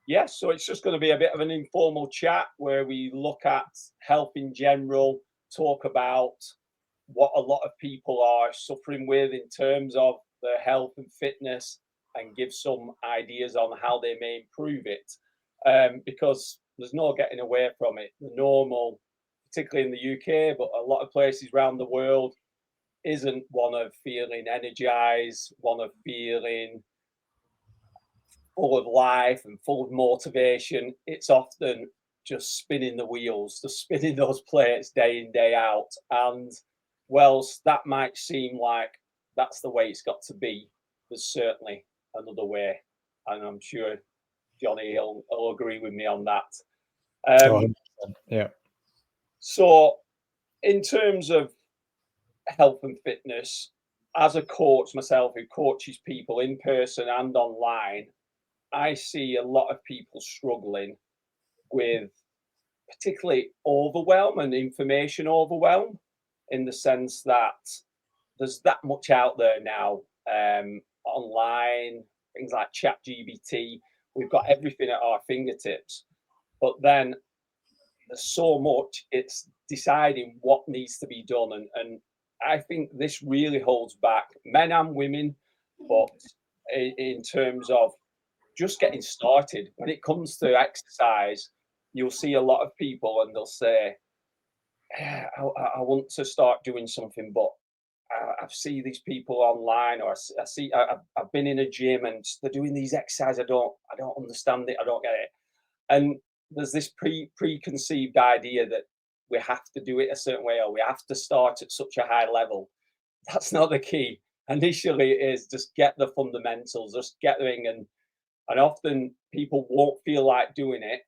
Yeah, so it's just going to be a bit of an informal chat where we look at health in general, talk about what a lot of people are suffering with in terms of their health and fitness, and give some ideas on how they may improve it. Because there's no getting away from it. The normal, particularly in the UK, but a lot of places around the world, isn't one of feeling energized, one of feeling full of life and full of motivation. It's often just spinning the wheels, just spinning those plates day in, day out. And whilst that might seem like that's the way it's got to be, there's certainly another way. And I'm sure Johnny will agree with me on that. Oh, Um, 100%. Yeah. so, in terms of health and fitness, as a coach myself who coaches people in person and online, I see a lot of people struggling with particularly overwhelm and information overwhelm, in the sense that there's that much out there now, online, things like ChatGPT. We've got everything at our fingertips, but then there's so much. It's deciding what needs to be done, and I think this really holds back men and women, but in terms of just getting started. When it comes to exercise, you'll see a lot of people and they'll say, I want to start doing something, but I see these people online, or I see I've been in a gym and they're doing these exercises. I don't understand it. I don't get it. And there's this preconceived idea that we have to do it a certain way, or we have to start at such a high level. That's not the key. Initially, it is just get the fundamentals, just get going. And often people won't feel like doing it,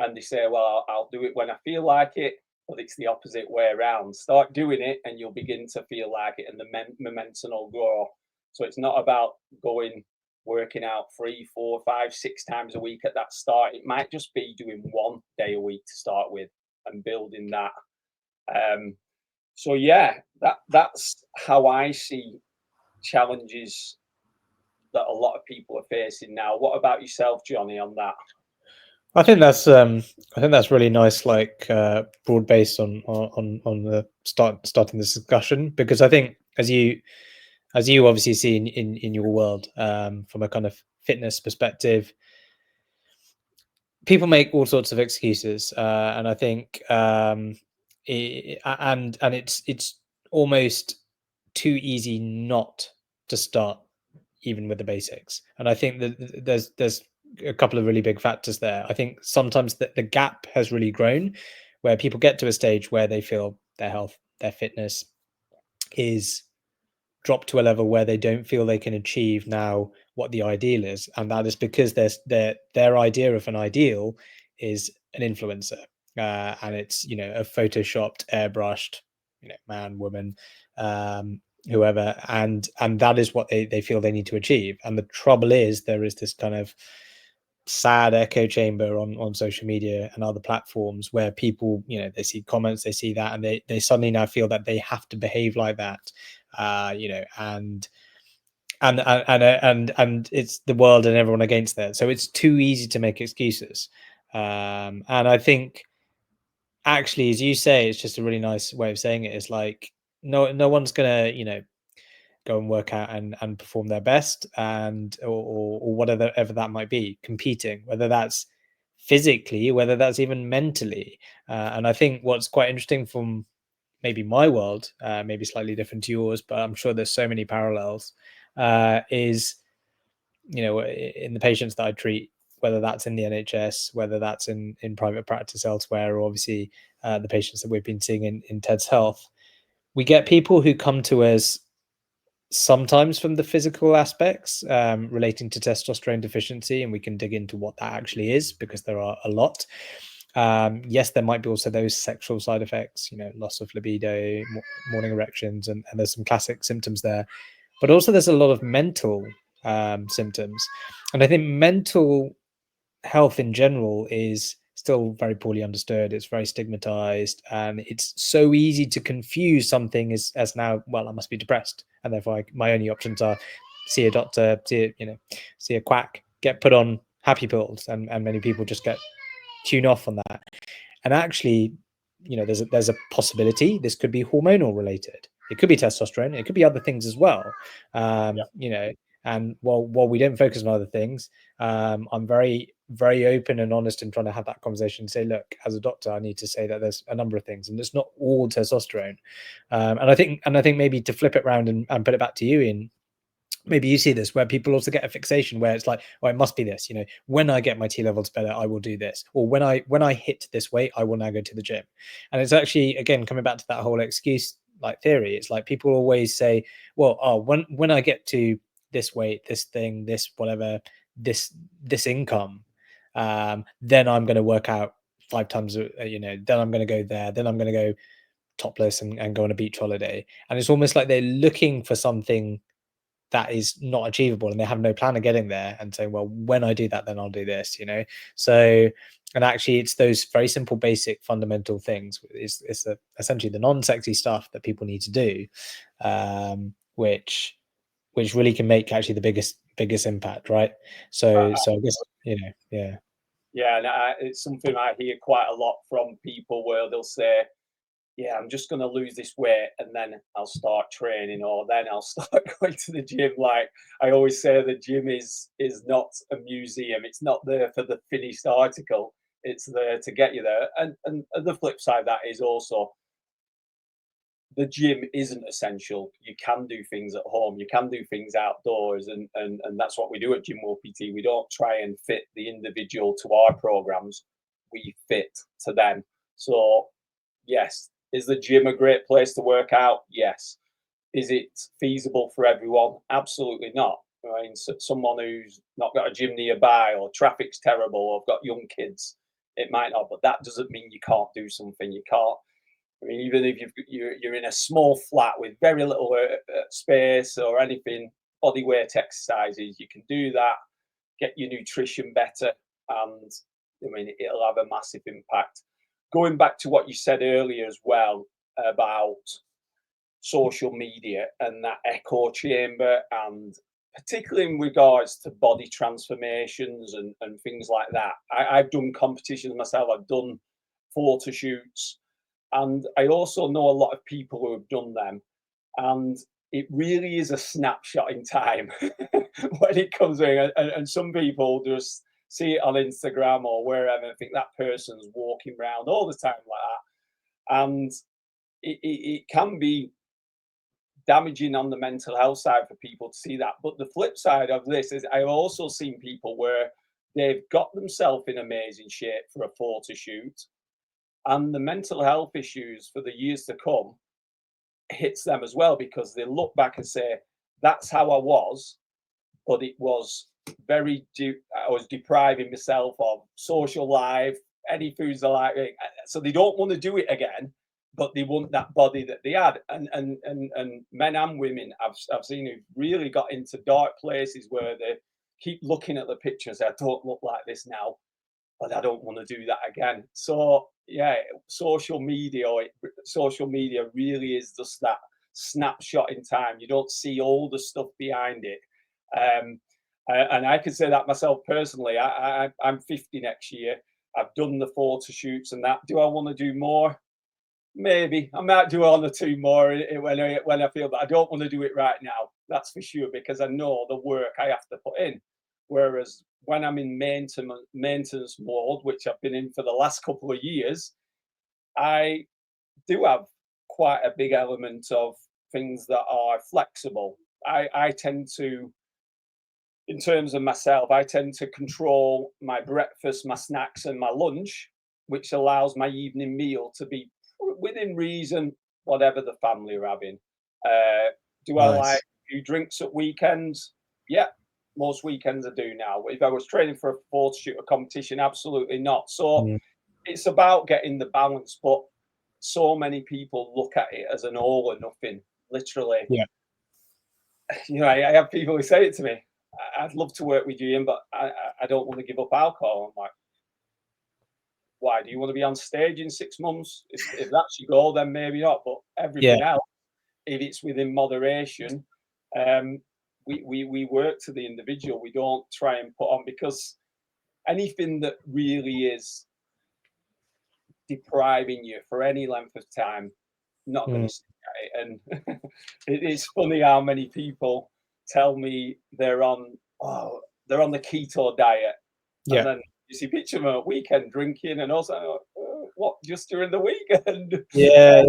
and they say, "Well, I'll do it when I feel like it." But it's the opposite way around. Start doing it, and you'll begin to feel like it, and the momentum will grow. So it's not about going working out 3, 4, 5, 6 times a week at that start. It might just be doing 1 day a week to start with, and building that. Um, so yeah, that's how I see challenges that a lot of people are facing now. What about yourself, Johnny, on that? I think that's really nice, like broad based on the starting this discussion, because I think as you obviously see in your world, from a kind of fitness perspective, people make all sorts of excuses, and I think and it's almost too easy not to start even with the basics. And I think that there's a couple of really big factors there. I think sometimes the gap has really grown, where people get to a stage where they feel their health, their fitness is dropped to a level where they don't feel they can achieve now what the ideal is, and that is because their idea of an ideal is an influencer, and it's, you know, a photoshopped, airbrushed, you know, man, woman, whoever, and that is what they feel they need to achieve. And the trouble is, there is this kind of sad echo chamber on social media and other platforms, where people, you know, they see comments, they see that, and they suddenly now feel that they have to behave like that, you know, and it's the world and everyone against that. So it's too easy to make excuses, and I think, actually, as you say, it's just a really nice way of saying it. It's like, no one's gonna, you know, go and work out and perform their best, and or whatever ever that might be, competing, whether that's physically, whether that's even mentally. And I think what's quite interesting from maybe my world, maybe slightly different to yours, but I'm sure there's so many parallels, is, you know, in the patients that I treat, whether that's in the NHS, whether that's in private practice elsewhere, or obviously the patients that we've been seeing in Ted's Health, we get people who come to us sometimes from the physical aspects, relating to testosterone deficiency, and we can dig into what that actually is, because there are a lot. Yes, there might be also those sexual side effects, you know, loss of libido, morning erections, and there's some classic symptoms there. But also there's a lot of mental symptoms. And I think mental health in general is still very poorly understood. It's very stigmatized, and it's so easy to confuse something as now, well, I must be depressed, and therefore my only options are see a doctor, see a, you know, see a quack, get put on happy pills, and many people just tune off on that. And actually, you know, there's a possibility this could be hormonal related. It could be testosterone. It could be other things as well. You know, and while we don't focus on other things, I'm very open and honest in trying to have that conversation and say, look, as a doctor, I need to say that there's a number of things, and it's not all testosterone. And I think maybe to flip it around and put it back to you, Ian, maybe you see this where people also get a fixation where it's like, oh, it must be this, you know, when I get my T levels better, I will do this, or when I hit this weight, I will now go to the gym. And it's actually, again, coming back to that whole excuse like theory, it's like people always say, well, oh, when I get to this weight, this thing, this whatever, this income, then I'm going to work out 5 times, you know, then I'm going to go there, then I'm going to go topless and go on a beach holiday. And it's almost like they're looking for something that is not achievable, and they have no plan of getting there, and saying, well, when I do that, then I'll do this, you know. So, and actually it's those very simple, basic, fundamental things. It's essentially the non-sexy stuff that people need to do, which really can make actually the biggest impact, right? So I guess, you know, yeah, and it's something I hear quite a lot from people where they'll say, yeah, I'm just going to lose this weight and then I'll start training, or then I'll start going to the gym. Like I always say, the gym is not a museum. It's not there for the finished article. It's there to get you there. And the flip side of that is also the gym isn't essential. You can do things at home. You can do things outdoors, and that's what we do at GymWolfPT. We don't try and fit the individual to our programs. We fit to them. So yes, is the gym a great place to work out? Yes. Is it feasible for everyone? Absolutely not. I mean, someone who's not got a gym nearby, or traffic's terrible, or got young kids, it might not. But that doesn't mean you can't do something. You can't. I mean, even if you're in a small flat with very little space or anything, body weight exercises, you can do that. Get your nutrition better, and I mean, it'll have a massive impact. Going back to what you said earlier as well about social media and that echo chamber, and particularly in regards to body transformations and things like that. I've done competitions myself, I've done photo shoots, and I also know a lot of people who have done them. And it really is a snapshot in time when it comes in. And some people just see it on Instagram or wherever and think that person's walking around all the time like that. And it can be damaging on the mental health side for people to see that. But the flip side of this is I've also seen people where they've got themselves in amazing shape for a photo shoot, and the mental health issues for the years to come hits them as well, because they look back and say, that's how I was, but it was I was depriving myself of social life, any foods I like. So they don't want to do it again, but they want that body that they had. And men and women I've seen who've really got into dark places where they keep looking at the pictures. I don't look like this now, but I don't want to do that again. So yeah, social media really is just that snapshot in time. You don't see all the stuff behind it. And I can say that myself personally. I'm 50 next year. I've done the photo shoots and that. Do I want to do more? Maybe I might do one or two more when I feel, but I don't want to do it right now. That's for sure, because I know the work I have to put in. Whereas when I'm in maintenance mode, which I've been in for the last couple of years, I do have quite a big element of things that are flexible. I tend to, in terms of myself, I tend to control my breakfast, my snacks, and my lunch, which allows my evening meal to be within reason, whatever the family are having. Do I like nice. a few drinks at weekends? Yeah, most weekends I do now. If I was training for a photo shoot or competition, absolutely not. So Mm. it's about getting the balance, but so many people look at it as an all or nothing. Literally, Yeah. I have people who say it to me. I'd love to work with you, Ian, but I don't want to give up alcohol. I'm like, why? Do you want to be on stage in 6 months? If that's your goal, then maybe not. But Yeah. everything else, if it's within moderation, we work to the individual. We don't try and put on, because anything that really is depriving you for any length of time, not going to stick at it. And it's funny how many people tell me they're on the keto diet, and then you see picture of them at weekend drinking, and also what, just during the weekend? Yeah.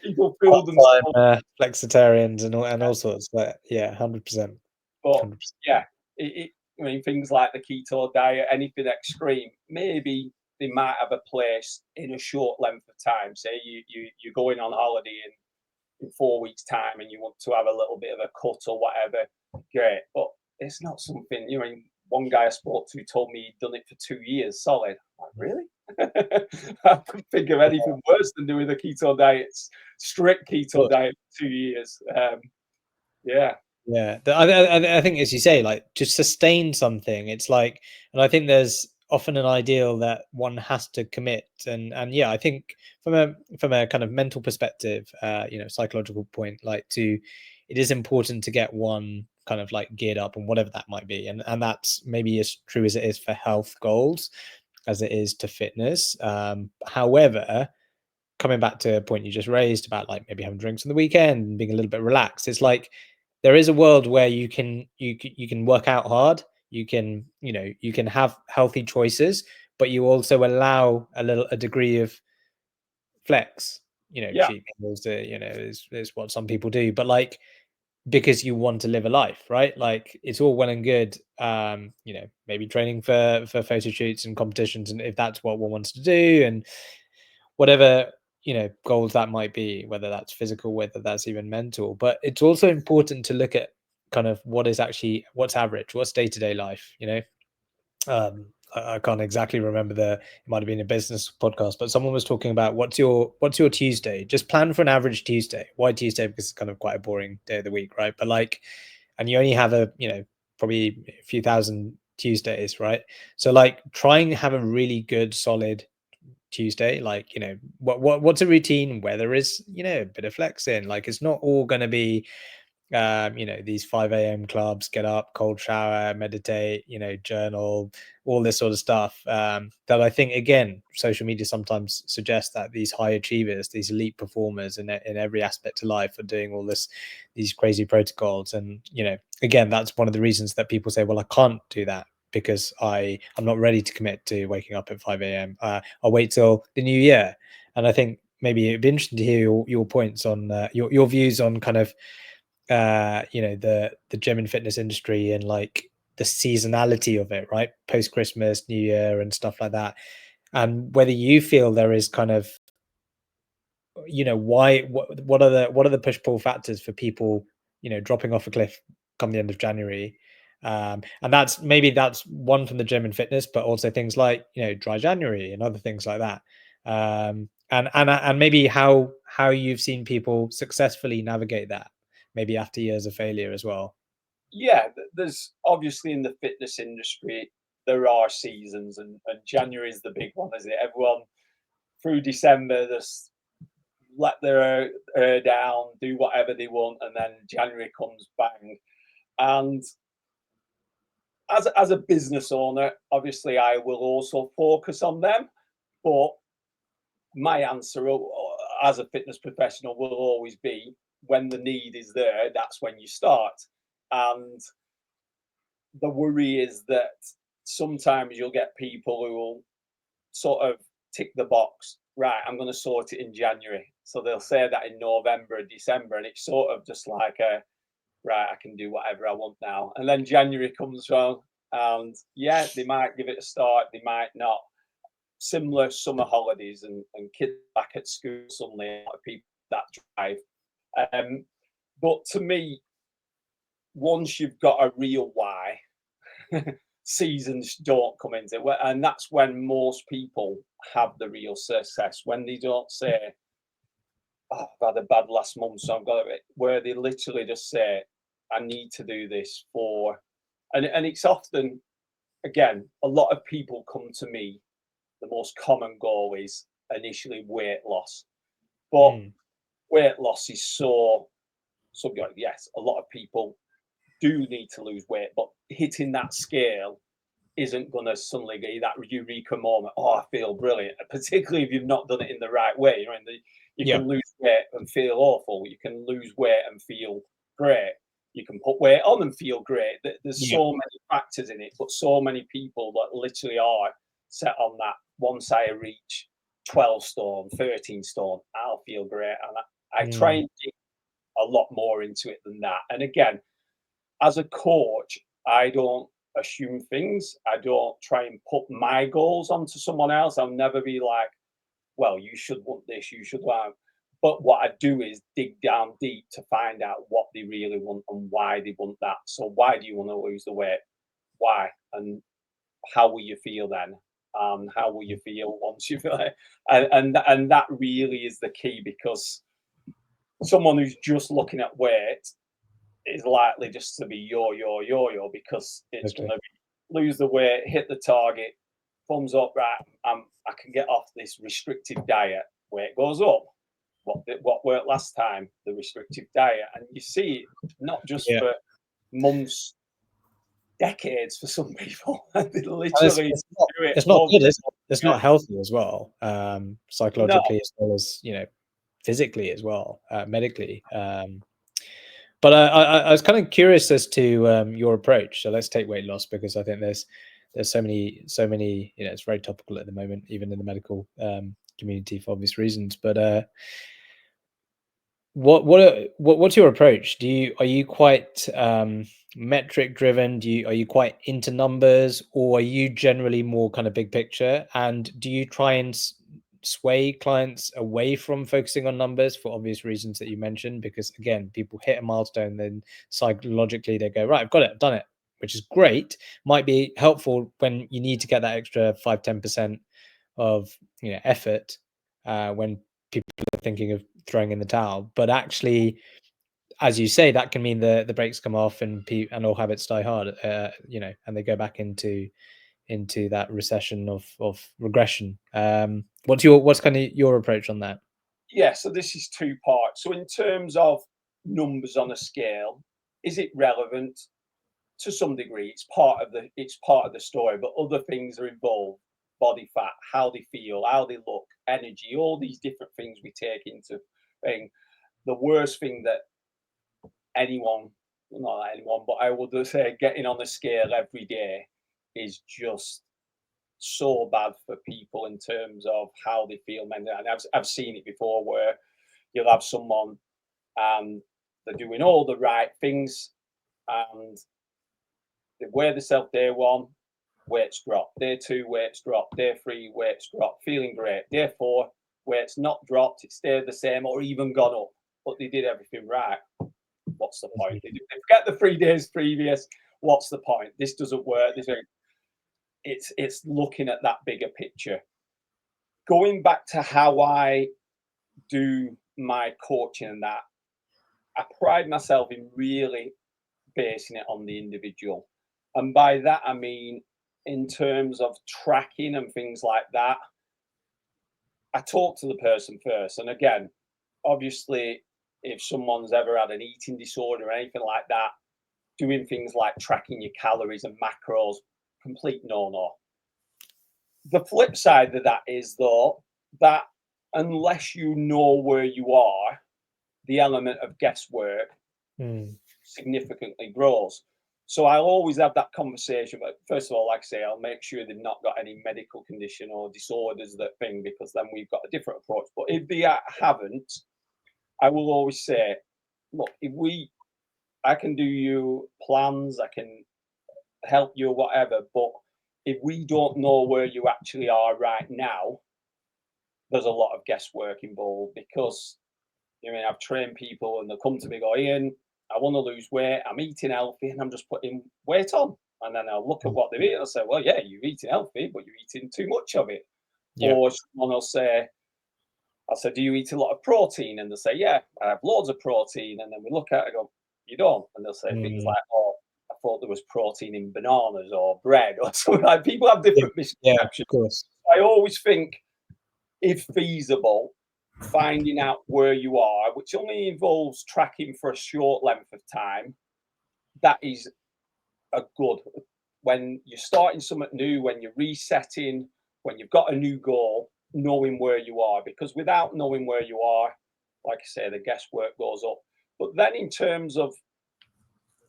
People feel themselves flexitarians and all sorts. But yeah, 100%. But yeah, I mean, things like the keto diet, anything extreme, maybe they might have a place in a short length of time. Say you're going on holiday in 4 weeks' time and you want to have a little bit of a cut or whatever, great. But it's not something, you know, one guy I spoke to told me he'd done it for 2 years solid. I'm like, really? I couldn't think of anything worse than doing the keto diets, strict keto diet for 2 years. Yeah. Yeah, I think, as you say, like, to sustain something, it's like, and I think there's often an ideal that one has to commit, and yeah, I think from a kind of mental perspective, psychological point, like, it is important to get one kind of like geared up and whatever that might be, and that's maybe as true as it is for health goals as it is to fitness. However, coming back to a point you just raised about like maybe having drinks on the weekend and being a little bit relaxed, it's like there is a world where you can work out hard, you can have healthy choices, but you also allow a degree of flex. Yeah. Cheat meals is what some people do, but like, because you want to live a life, right? Like, it's all well and good, maybe training for photo shoots and competitions, and if that's what one wants to do, and whatever goals that might be, whether that's physical, whether that's even mental. But it's also important to look at kind of what's average, what's day-to-day life. I can't exactly remember it might have been a business podcast, but someone was talking about what's your Tuesday. Just plan for an average Tuesday. Why Tuesday? Because it's kind of quite a boring day of the week, right? But like, and you only have probably a few thousand Tuesdays, right? So like, try and have a really good solid Tuesday. Like, what's a routine where there is a bit of flex in. Like, it's not all going to be these 5 a.m. clubs, get up, cold shower, meditate, journal, all this sort of stuff. That I think, again, social media sometimes suggests that these high achievers, these elite performers in every aspect of life, are doing all these crazy protocols. And again, that's one of the reasons that people say, well, I can't do that because I'm not ready to commit to waking up at 5 a.m. I'll wait till the new year. And I think maybe it'd be interesting to hear your points on your views on kind of the gym and fitness industry, and like the seasonality of it, right? Post Christmas, New Year, and stuff like that. And whether you feel there is kind of, what are the push pull factors for people, dropping off a cliff come the end of January. And that's one from the gym and fitness, but also things like, dry January and other things like that. And maybe how you've seen people successfully navigate that, maybe after years of failure as well. Yeah, there's obviously, in the fitness industry, there are seasons, and January is the big one, isn't it? Everyone through December just let their hair down, do whatever they want, and then January comes, bang. And as a business owner, obviously, I will also focus on them, but my answer as a fitness professional will always be, when the need is there, that's when you start. And the worry is that sometimes you'll get people who will sort of tick the box, right? I'm going to sort it in January. So they'll say that in November or December, and it's sort of just like right, I can do whatever I want now. And then January comes around, and yeah, they might give it a start, they might not. Similar summer holidays, and kids back at school suddenly, a lot of people that drive. But to me, once you've got a real why, seasons don't come into it. And that's when most people have the real success, when they don't say, oh, I've had a bad last month, so I've got it, where they literally just say, I need to do this for, and it's often, again, a lot of people come to me, the most common goal is initially weight loss. But weight loss is so subjective. Yes, a lot of people do need to lose weight, but hitting that scale isn't going to suddenly get you that eureka moment. Oh, I feel brilliant, particularly if you've not done it in the right way. You know, you can lose weight and feel awful. You can lose weight and feel great. You can put weight on and feel great. There's so many factors in it, but so many people that literally are set on that once I reach 12 stone, 13 stone, I'll feel great. And I try and dig a lot more into it than that. And again, as a coach, I don't assume things. I don't try and put my goals onto someone else. I'll never be like, well, you should want this, you should want. But what I do is dig down deep to find out what they really want and why they want that. So why do you want to lose the weight? Why? And how will you feel then? How will you feel once you feel it? And that really is the key, because someone who's just looking at weight is likely just to be yo, because it's going to lose the weight, hit the target, thumbs up, right? I can get off this restrictive diet. Weight goes up. What worked last time? The restrictive diet. And you see it not just for months, decades for some people. They literally it's not good, is it? It's not healthy as well, psychologically as well as, you know, physically as well, medically. But I was kind of curious as to your approach. So let's take weight loss, because I think there's so many, you know, it's very topical at the moment, even in the medical community for obvious reasons. But what's your approach? Are you quite metric driven? Are you quite into numbers, or are you generally more kind of big picture? And do you try and sway clients away from focusing on numbers for obvious reasons that you mentioned? Because again, people hit a milestone, then psychologically they go, right, I've got it, I've done it, which is great. Might be helpful when you need to get that extra 5-10% of, you know, effort when people are thinking of throwing in the towel. But actually, as you say, that can mean the brakes come off and all habits die hard, you know, and they go back into that recession of regression. What's kind of your approach on that? Yeah, so this is two parts. So in terms of numbers on a scale, is it relevant? To some degree, it's part of the story, but other things are involved: body fat, how they feel, how they look, energy, all these different things we take into thing. The worst thing that anyone, not anyone, but I would say getting on the scale every day is just so bad for people in terms of how they feel mentally. And I've seen it before, where you'll have someone and they're doing all the right things, and they weigh themselves day one, weights drop. Day two, weights drop. Day three, weights drop. Feeling great. Day four, weights not dropped. It stayed the same or even gone up. But they did everything right. What's the point? They forget the 3 days previous. What's the point? This doesn't work. It's looking at that bigger picture. Going back to how I do my coaching and that, I pride myself in really basing it on the individual. And by that, I mean, in terms of tracking and things like that, I talk to the person first. And again, obviously, if someone's ever had an eating disorder or anything like that, doing things like tracking your calories and macros, complete no-no. The flip side of that is, though, that unless you know where you are, the element of guesswork significantly grows. So I'll always have that conversation. But first of all, like I say, I'll make sure they've not got any medical condition or disorders, that thing, because then we've got a different approach. But if they haven't, I will always say, look, I can do you plans, I can help you, whatever. But if we don't know where you actually are right now, there's a lot of guesswork involved, because I've trained people and they'll come to me, go, Ian, I want to lose weight, I'm eating healthy, and I'm just putting weight on. And then I'll look at what they've eaten and say, well, yeah, you're eating healthy, but you're eating too much of it. Yeah. Or someone will say, I said, do you eat a lot of protein? And they'll say, yeah, I have loads of protein. And then we look at it and go, you don't. And they'll say things like, oh, I thought there was protein in bananas or bread or something. Like, people have different misconceptions. Yeah, of course. I always think, if feasible, finding out where you are, which only involves tracking for a short length of time, that is a good. when you're starting something new, when you're resetting, when you've got a new goal, knowing where you are, because without knowing where you are, like I say, the guesswork goes up. But then in terms of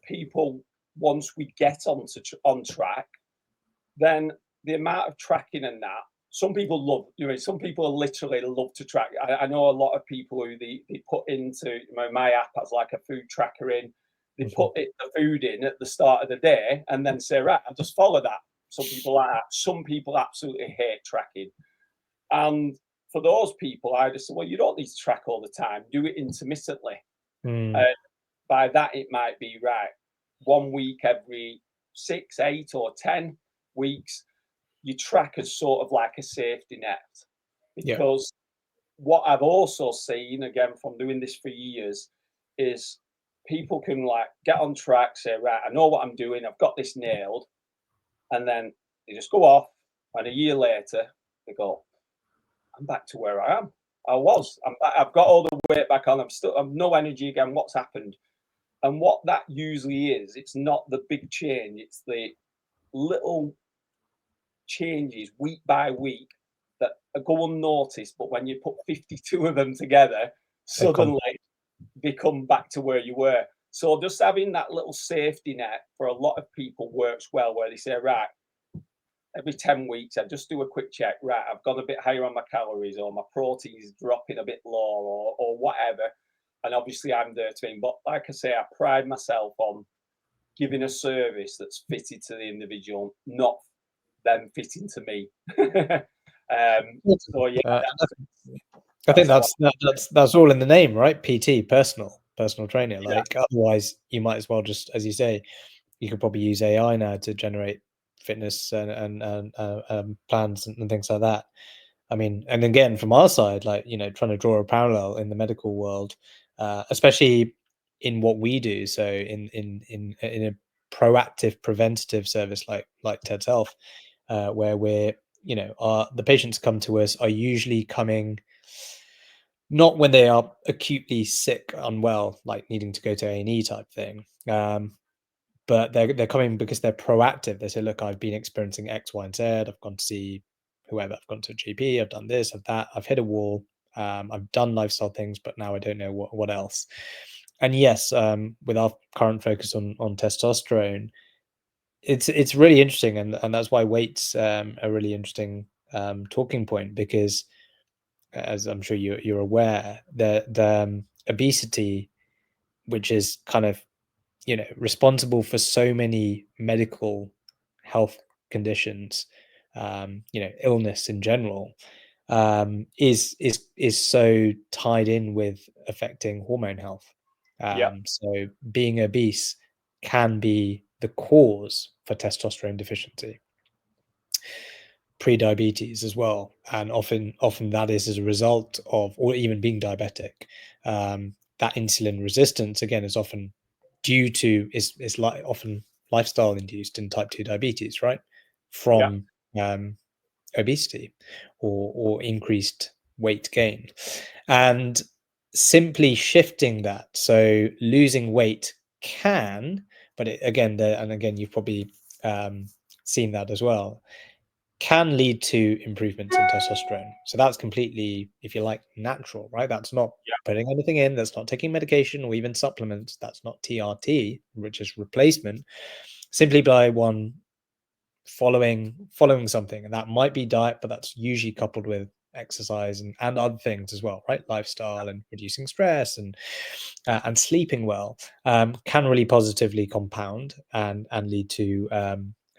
people, once we get on track, then the amount of tracking and that, some people love, some people literally love to track. I know a lot of people who they put into, my app has like a food tracker in. They put the food in at the start of the day and then say, right, I'll just follow that. Some people like that. Some people absolutely hate tracking. And for those people, I just say, well, you don't need to track all the time. Do it intermittently. By that, it might be, right, 1 week every 6, 8 or 10 weeks, you track as sort of like a safety net. Because what I've also seen, again, from doing this for years, is people can like get on track, say, right, I know what I'm doing, I've got this nailed. And then they just go off, and a year later, they go, I'm back to where I am. I've got all the weight back on. I've no energy again. What's happened? And what that usually is, it's not the big change. It's the little changes week by week that go unnoticed. But when you put 52 of them together, suddenly become back to where you were. So just having that little safety net for a lot of people works well, where they say, right, every 10 weeks, I just do a quick check. Right, I've got a bit higher on my calories, or my protein is dropping a bit low, or whatever. And obviously, I'm there to But like I say, I pride myself on giving a service that's fitted to the individual, not them fitting to me. So yeah, I think that's all in the name, right? PT, personal trainer. Like otherwise, you might as well just, as you say, you could probably use AI now to generate fitness and plans and things like that. I mean, and again, from our side, like, trying to draw a parallel in the medical world, especially in what we do. So in a proactive, preventative service like Ted's Health, where we're, the patients come to us are usually coming not when they are acutely sick, unwell, like needing to go to A&E type thing. But they're coming because they're proactive. They say, look, I've been experiencing X, Y, and Z. I've gone to see whoever. I've gone to a GP. I've done this, I've that. I've hit a wall. I've done lifestyle things, but now I don't know what else. And yes, with our current focus on testosterone, it's really interesting, and that's why weight's a really interesting talking point, because as I'm sure you're aware, the obesity, which is kind of responsible for so many medical health conditions, illness in general, is so tied in with affecting hormone health. So being obese can be the cause for testosterone deficiency, pre-diabetes as well, and often that is as a result of, or even being diabetic. That insulin resistance again is often due to is like often lifestyle induced in type 2 diabetes, right? From obesity or increased weight gain, and simply shifting that, so losing weight can, but again you've probably seen that as well, can lead to improvements in testosterone. So that's completely, if you like, natural, right? That's not putting anything in, that's not taking medication or even supplements, that's not TRT, which is replacement, simply by one following something. And that might be diet, but that's usually coupled with exercise and other things as well, right? Lifestyle and reducing stress and sleeping well, can really positively compound and lead to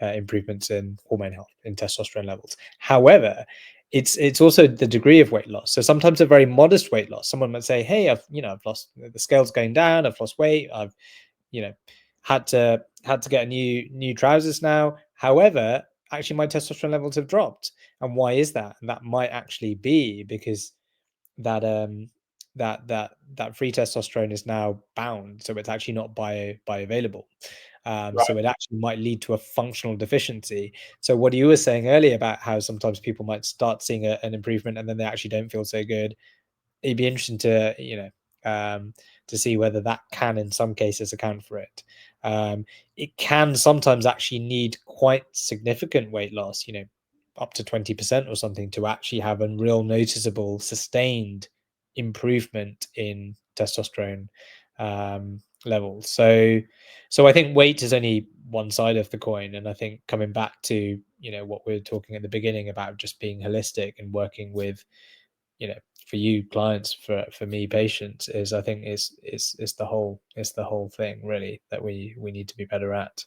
improvements in hormone health, in testosterone levels. However, it's also the degree of weight loss. So sometimes a very modest weight loss, someone might say, hey, I've lost, the scale's going down, I've lost weight, I've had to get new trousers now. However, actually my testosterone levels have dropped. And why is that? And that might actually be because that free testosterone is now bound, so it's actually not bioavailable. So it actually might lead to a functional deficiency. So what you were saying earlier about how sometimes people might start seeing an improvement and then they actually don't feel so good, it'd be interesting to to see whether that can in some cases account for it. It can sometimes actually need quite significant weight loss, up to 20% or something, to actually have a real noticeable sustained improvement in testosterone levels. So I think weight is only one side of the coin, and I think coming back to what we were talking at the beginning about just being holistic and working with for you clients, for me patients, is I think is the whole thing really that we need to be better at.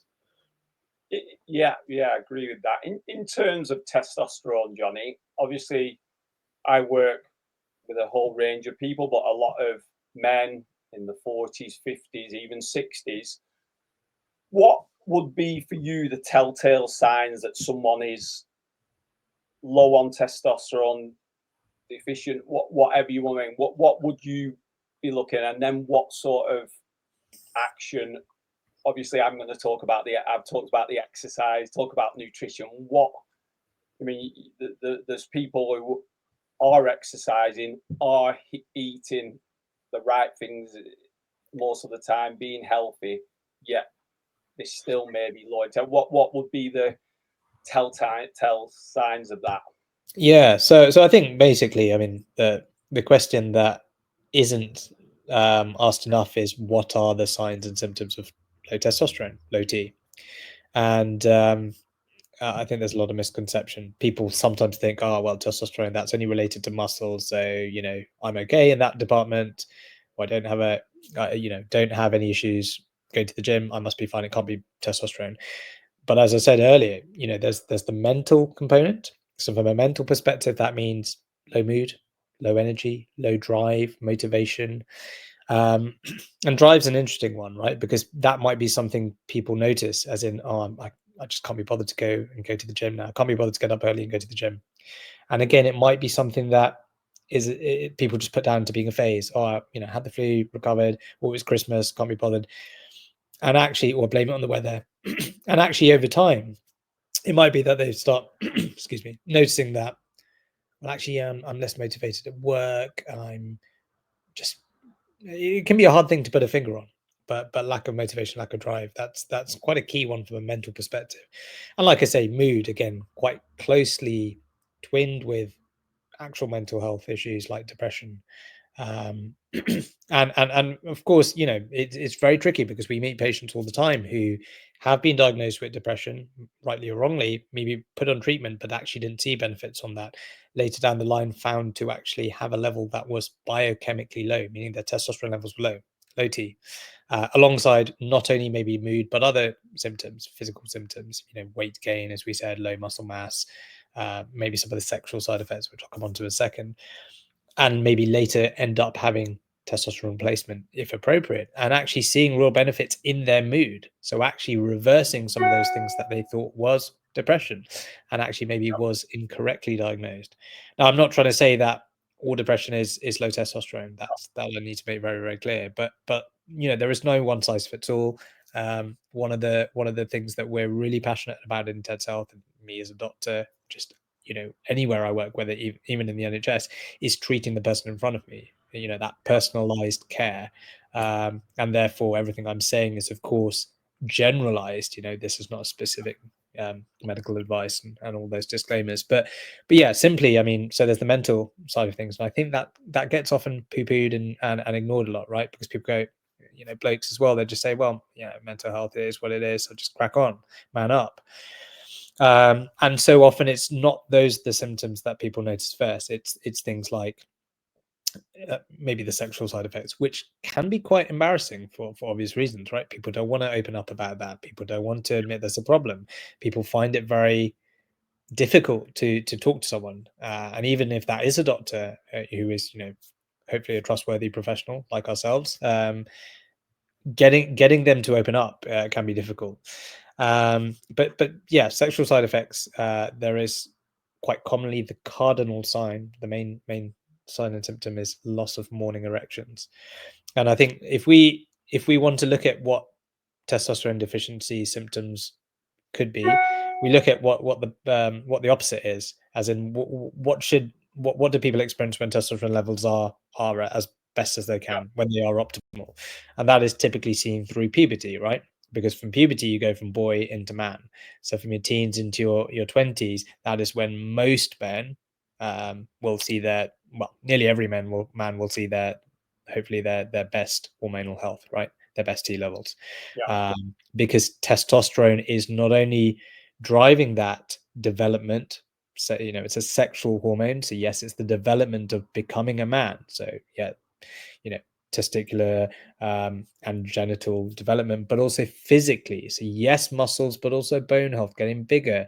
Yeah, I agree with that. In terms of testosterone, Johnny, obviously I work with a whole range of people, but a lot of men in the 40s, 50s, even 60s. What would be for you the telltale signs that someone is low on testosterone, deficient, whatever you want? What would you be looking at? And then what sort of action? Obviously, I've talked about the exercise, talk about nutrition. There's people who are exercising, are eating the right things most of the time, being healthy, yet they still may be low. What would be the tell signs of that? Yeah, so I think basically, I mean, the question that isn't asked enough is, what are the signs and symptoms of low testosterone, low T? And I think there's a lot of misconception. People sometimes think, oh, well, testosterone, that's only related to muscles, so I'm okay in that department. Or I don't have don't have any issues going to the gym. I must be fine. It can't be testosterone. But as I said earlier, there's the mental component. So from a mental perspective, that means low mood, low energy, low drive, motivation. And drive's an interesting one, right? Because that might be something people notice, as in, oh, I just can't be bothered to go to the gym now. I can't be bothered to get up early and go to the gym. And again, it might be something that people just put down to being a phase. Oh, had the flu, recovered, or it was Christmas, can't be bothered. And actually, or blame it on the weather. And actually, over time, it might be that they start, excuse me, noticing that, well, actually, I'm less motivated at work. I'm just, it can be a hard thing to put a finger on, but lack of motivation, lack of drive, that's quite a key one from a mental perspective. And like I say, mood, again, quite closely twinned with actual mental health issues like depression. um, and of course, it's very tricky because we meet patients all the time who have been diagnosed with depression, rightly or wrongly, maybe put on treatment, but actually didn't see benefits on that. Later down the line, found to actually have a level that was biochemically low, meaning their testosterone levels were low T, alongside not only maybe mood, but other symptoms, physical symptoms, weight gain, as we said, low muscle mass, maybe some of the sexual side effects, which I'll come on to in a second, and maybe later end up having testosterone replacement if appropriate, and actually seeing real benefits in their mood. So actually reversing some of those things that they thought was depression and actually maybe was incorrectly diagnosed. Now, I'm not trying to say that all depression is low testosterone. That I need to make very, very clear. But there is no one size fits all. One of the things that we're really passionate about in Ted's Health, and me as a doctor, just anywhere I work, whether even in the NHS, is treating the person in front of me. That personalized care, and therefore everything I'm saying is, of course, generalized. This is not a specific medical advice and all those disclaimers, but yeah, simply, I mean, so there's the mental side of things, and I think that gets often poo-pooed and ignored a lot, right? Because people go, blokes as well, they just say, well, mental health is what it is, so just crack on, man up. And so often it's not the symptoms that people notice first. It's things like maybe the sexual side effects, which can be quite embarrassing for obvious reasons, right? People don't want to open up about that. People don't want to admit there's a problem. People find it very difficult to talk to someone, and even if that is a doctor who is, hopefully a trustworthy professional like ourselves, getting them to open up can be difficult. But yeah, sexual side effects, there is quite commonly the cardinal sign, the main sign and symptom is loss of morning erections. And I think if we want to look at what testosterone deficiency symptoms could be, we look at what the opposite is, as in what do people experience when testosterone levels are as best as they can, when they are optimal, and that is typically seen through puberty, right? because from puberty you go from boy into man. So from your teens into your 20s, that is when most men will see their, well, nearly every man will see their, hopefully their best hormonal health, right? Their best T levels. Because testosterone is not only driving that development, so it's a sexual hormone, so yes, it's the development of becoming a man. So yeah, testicular and genital development, but also physically. So yes, muscles, but also bone health, getting bigger,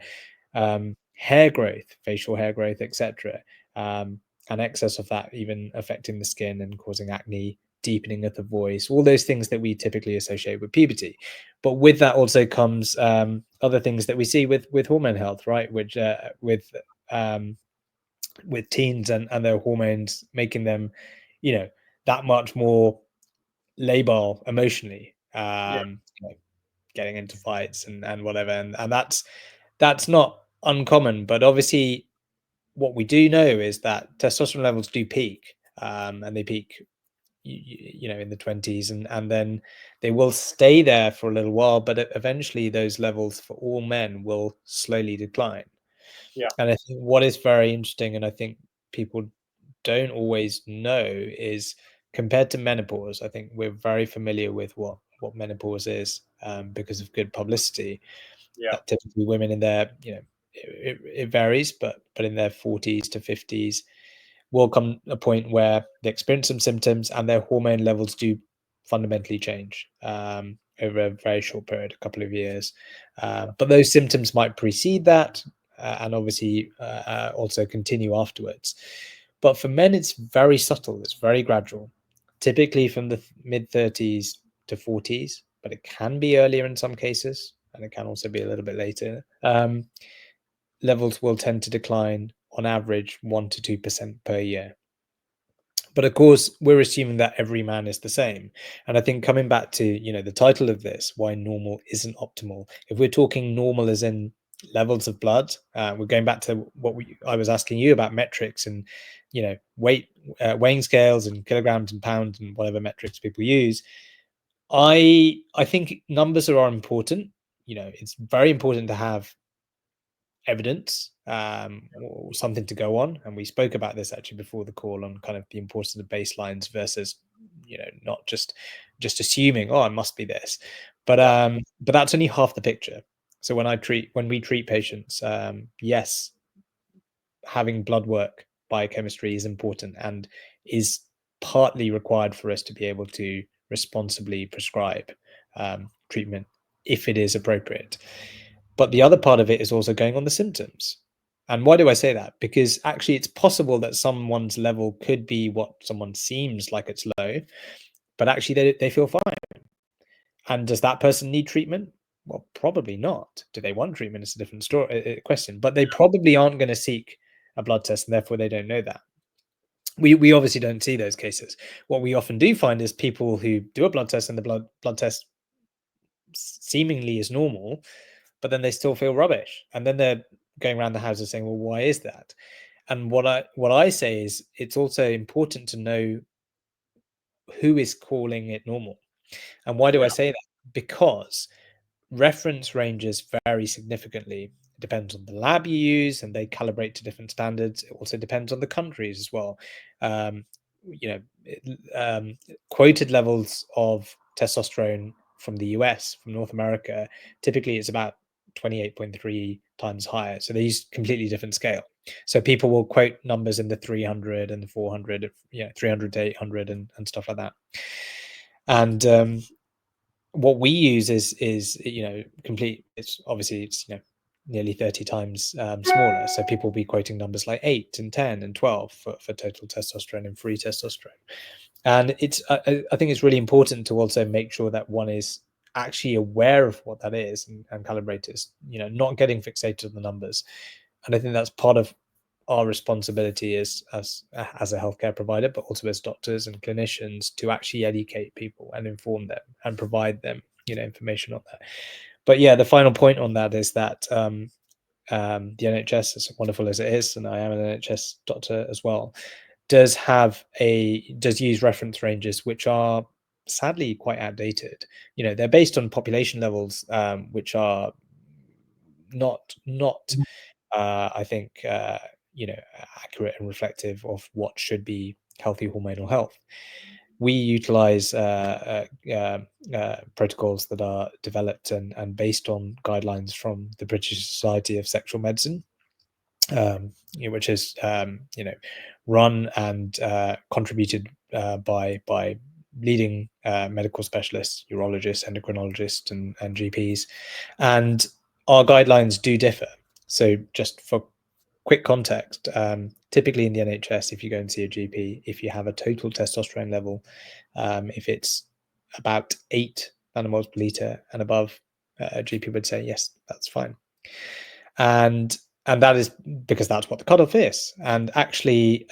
hair growth, facial hair growth, etc. And excess of that even affecting the skin and causing acne, deepening of the voice, all those things that we typically associate with puberty. But with that also comes other things that we see with hormone health, right? Which with teens and their hormones, making them, that much more labile emotionally, getting into fights and whatever. And that's not uncommon. But obviously, what we do know is that testosterone levels do peak, and they peak, in the 20s, and then they will stay there for a little while, but eventually those levels for all men will slowly decline. And I think what is very interesting, and I think people don't always know, is compared to menopause, I think we're very familiar with what menopause is, because of good publicity. That typically women in their, it varies, but in their 40s to 50s will come a point where they experience some symptoms and their hormone levels do fundamentally change, over a very short period, a couple of years. But those symptoms might precede that, and obviously also continue afterwards. But for men, it's very subtle, it's very gradual, typically from the mid 30s to 40s, but it can be earlier in some cases, and it can also be a little bit later. Levels will tend to decline on average 1 to 2% per year. But of course, we're assuming that every man is the same. And I think coming back to, the title of this, why normal isn't optimal. If we're talking normal as in levels of blood, we're going back to what I was asking you about metrics and, weight, weighing scales and kilograms and pounds and whatever metrics people use. I think numbers are important. It's very important to have evidence, or something to go on, and we spoke about this actually before the call on kind of the importance of baselines versus, not just assuming, oh, I must be this, but that's only half the picture. So when we treat patients, yes, having blood work, biochemistry is important and is partly required for us to be able to responsibly prescribe treatment if it is appropriate. But the other part of it is also going on the symptoms. And why do I say that? Because actually it's possible that someone's level could be what someone seems like it's low, but actually they feel fine. And does that person need treatment? Well, probably not. Do they want treatment? It's a different story, question, but they probably aren't going to seek a blood test, and therefore they don't know that. We obviously don't see those cases. What we often do find is people who do a blood test and the blood test seemingly is normal, but then they still feel rubbish, and then they're going around the houses saying, well, why is that? And what I say is it's also important to know who is calling it normal. And why do I say that? Because reference ranges vary significantly. It depends on the lab you use, and they calibrate to different standards. It also depends on the countries as well. Quoted levels of testosterone from the US, from North America, typically it's about 28.3 times higher. So they use completely different scale. So people will quote numbers in the 300 and the 400, 300 to 800 and stuff like that. And what we use is complete. It's obviously it's nearly 30 times smaller. So people will be quoting numbers like 8 and 10 and 12 for total testosterone and free testosterone. And it's I think it's really important to also make sure that one is actually aware of what that is and calibrate it, not getting fixated on the numbers. And I think that's part of our responsibility as a healthcare provider, but also as doctors and clinicians, to actually educate people and inform them and provide them, information on that. But yeah, the final point on that is that the NHS, as wonderful as it is, and I am an NHS doctor as well, does use reference ranges which are sadly quite outdated. They're based on population levels, which are not I think accurate and reflective of what should be healthy hormonal health. We utilize protocols that are developed and based on guidelines from the British Society of Sexual Medicine, which is run and contributed by leading medical specialists, urologists, endocrinologists, and GPs. And our guidelines do differ. So just for quick context, typically in the NHS, if you go and see a GP, if you have a total testosterone level, if it's about 8 nanomoles per liter and above, a GP would say, yes, that's fine. And that is because that's what the cutoff is. And actually,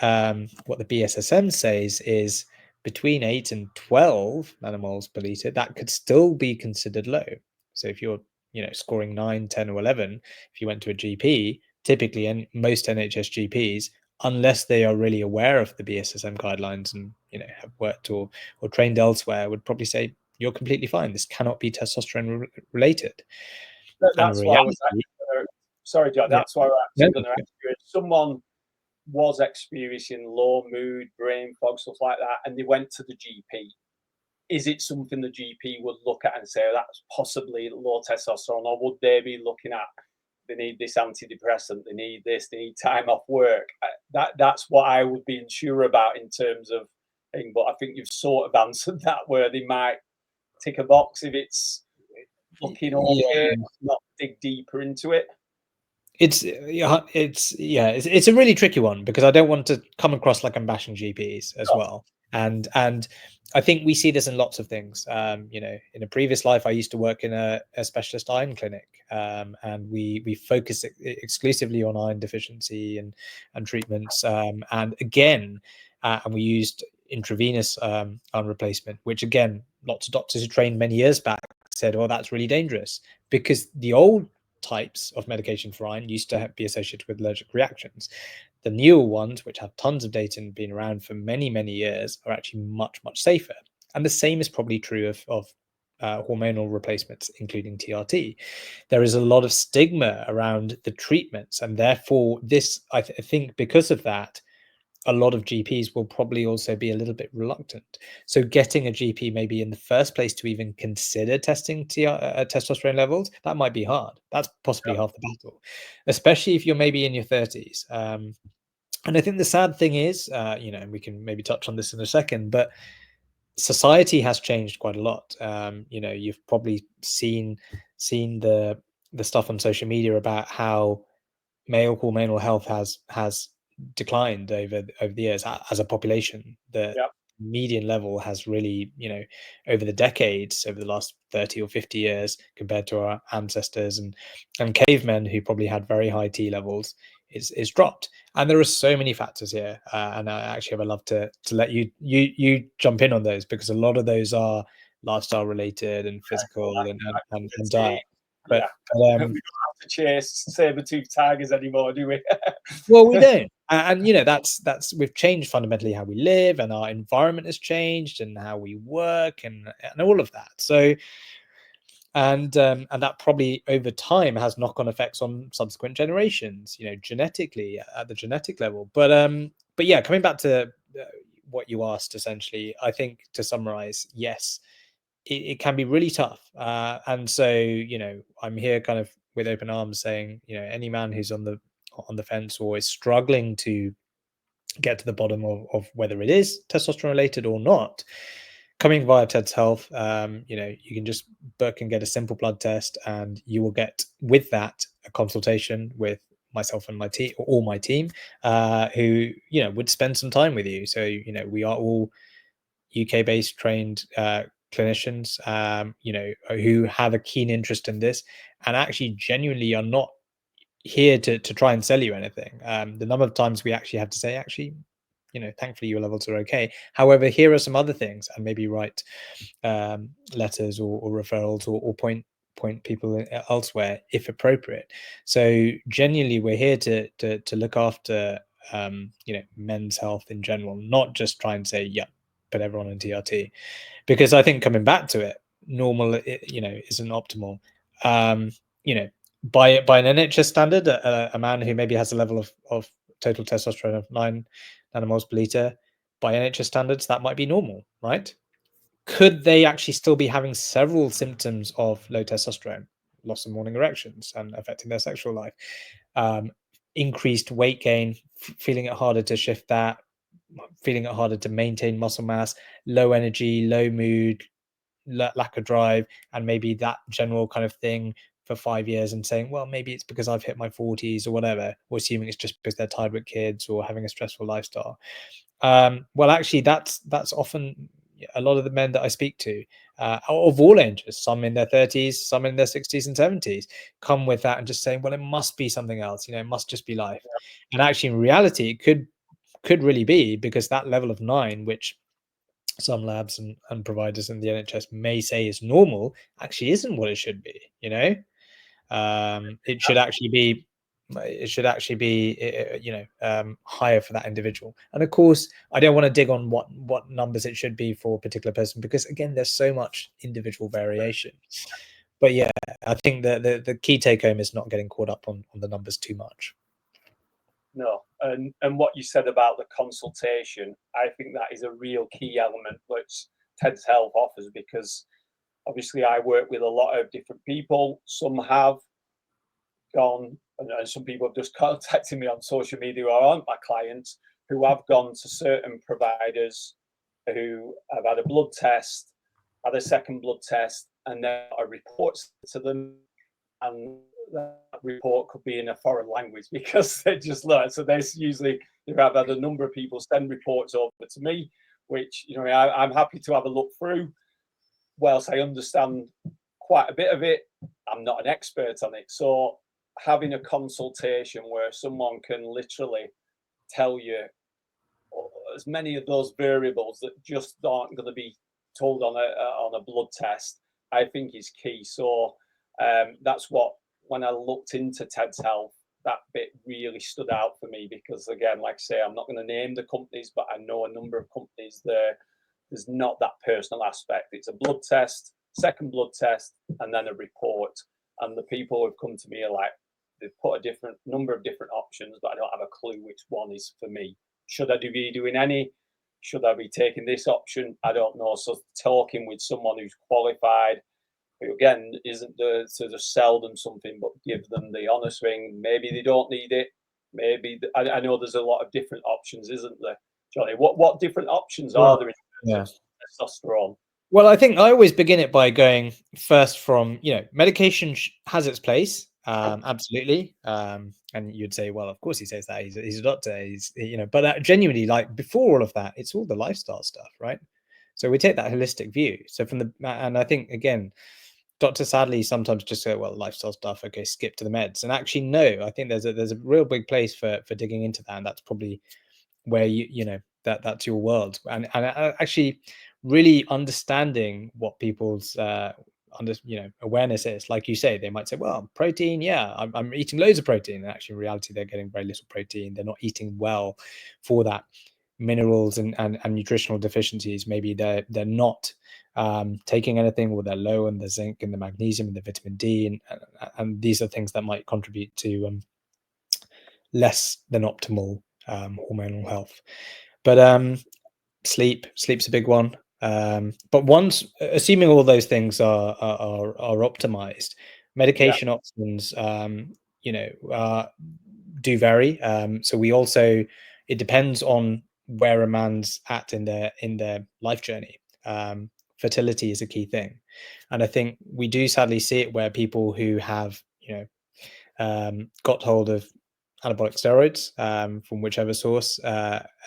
what the BSSM says is between 8 and 12 nanomoles per liter, that could still be considered low. So if you're scoring 9, 10, or 11, if you went to a GP, typically, and most NHS GPs, unless they are really aware of the BSSM guidelines and have worked or trained elsewhere, would probably say you're completely fine. This cannot be testosterone related. That's why I was actually, sorry, John. That's why we're actually going to ask you if someone was experiencing low mood, brain fog, stuff like that, and they went to the GP. Is it something the GP would look at and say, oh, that's possibly low testosterone, or would they be looking at, they need this antidepressant, they need this, they need time off work? That's what I would be unsure about in terms of thing. But I think you've sort of answered that, where they might tick a box if it's looking okay, not dig deeper into it. It's a really tricky one, because I don't want to come across like I'm bashing GPs as well. And I think we see this in lots of things. In a previous life, I used to work in a specialist iron clinic, and we focus exclusively on iron deficiency and treatments. And again, and we used intravenous iron replacement, which again, lots of doctors who trained many years back said, "Oh, that's really dangerous," because the old types of medication for iron used to be associated with allergic reactions. The newer ones, which have tons of data and been around for many, many years, are actually much, much safer. And the same is probably true of hormonal replacements, including TRT. There is a lot of stigma around the treatments, and therefore this, I think because of that, a lot of GPs will probably also be a little bit reluctant. So getting a GP maybe in the first place to even consider testing testosterone levels, that might be hard. That's possibly half the battle, especially if you're maybe in your 30s. And I think the sad thing is, and we can maybe touch on this in a second, but society has changed quite a lot. You've probably seen the stuff on social media about how male hormonal health has declined over the years as a population. The median level has really, over the decades, over the last 30 or 50 years, compared to our ancestors and cavemen who probably had very high T levels, is dropped. And there are so many factors here, and I actually would love to let you jump in on those, because a lot of those are lifestyle related and physical and diet. But we don't have to chase saber-toothed tigers anymore, do we? Well, we don't. And that's we've changed fundamentally how we live, and our environment has changed, and how we work, and all of that. So and that probably over time has knock-on effects on subsequent generations, genetically, at the genetic level. But yeah, coming back to what you asked, essentially, I think, to summarize, yes, it can be really tough. And so, I'm here kind of with open arms saying, any man who's on the fence or is struggling to get to the bottom of whether it is testosterone related or not, coming via Ted's Health, you can just book and get a simple blood test, and you will get with that a consultation with myself and my team, or all my team, who would spend some time with you. So we are all UK based trained clinicians, who have a keen interest in this, and actually genuinely are not here to try and sell you anything. The number of times we actually have to say, actually, thankfully your levels are okay. However, here are some other things, and maybe write letters or referrals, or point people elsewhere if appropriate. So genuinely, we're here to look after men's health in general, not just try and say, yeah, put everyone on TRT, because I think coming back to it, normal, isn't optimal. By an NHS standard, a man who maybe has a level of total testosterone of 9 nanomoles per liter, by NHS standards, that might be normal, right? Could they actually still be having several symptoms of low testosterone, loss of morning erections and affecting their sexual life, increased weight gain, feeling it harder to shift that, feeling it harder to maintain muscle mass, low energy, low mood, lack of drive, and maybe that general kind of thing for 5 years, and saying, well, maybe it's because I've hit my 40s or whatever, or assuming it's just because they're tired with kids or having a stressful lifestyle. Well, actually, that's often a lot of the men that I speak to, of all ages, some in their 30s, some in their 60s and 70s, come with that and just saying, well, it must be something else, it must just be life. And actually, in reality, it could really be because that level of 9, which some labs and providers in the NHS may say is normal, actually isn't what it should be. It should actually be higher for that individual. And of course, I don't want to dig on what numbers it should be for a particular person, because again, there's so much individual variation. But yeah, I think the key take home is not getting caught up on the numbers too much. No, and what you said about the consultation, I think that is a real key element which Ted's Health offers, because obviously I work with a lot of different people. Some have gone, and some people have just contacted me on social media who aren't my clients, who have gone to certain providers who have had a blood test, had a second blood test, and then a report to them, and that report could be in a foreign language because they just learn. So there's usually, I've had a number of people send reports over to me, which I'm happy to have a look through. Whilst I understand quite a bit of it, I'm not an expert on it. So having a consultation where someone can literally tell you as many of those variables that just aren't going to be told on a blood test, I think is key. So that's what, when I looked into Ted's Health, that bit really stood out for me, because again, like I say, I'm not going to name the companies, but I know a number of companies there. There's not that personal aspect. It's a blood test, second blood test, and then a report. And the people who have come to me are like, they've put a different number of different options, but I don't have a clue which one is for me. Should I be doing any? Should I be taking this option? I don't know. So talking with someone who's qualified, who again isn't there to just sell them something, but give them the honest thing. Maybe they don't need it. Maybe I know there's a lot of different options, isn't there, Johnny? What different options are there in terms of testosterone? Well, I think I always begin it by going first from, medication has its place. Absolutely. And you'd say, well, of course he says that, he's a doctor, but genuinely, like, before all of that, it's all the lifestyle stuff, right? So we take that holistic view. So and I think, again, doctors sadly sometimes just say, well, lifestyle stuff, okay, skip to the meds. And actually, no, I think there's a real big place for digging into that. And that's probably where that's your world. And actually really understanding what people's awareness is. Like you say, they might say, well, protein, yeah, I'm eating loads of protein, and actually in reality they're getting very little protein. They're not eating well for that. Minerals and nutritional deficiencies, maybe they're not taking anything, or they're low in the zinc and the magnesium and the vitamin D, and these are things that might contribute to less than optimal hormonal health. But sleep's a big one. But once, assuming all those things are optimized, medication options do vary. So we also, it depends on where a man's at in their life journey. Fertility is a key thing, and I think we do sadly see it where people who have got hold of anabolic steroids from whichever source,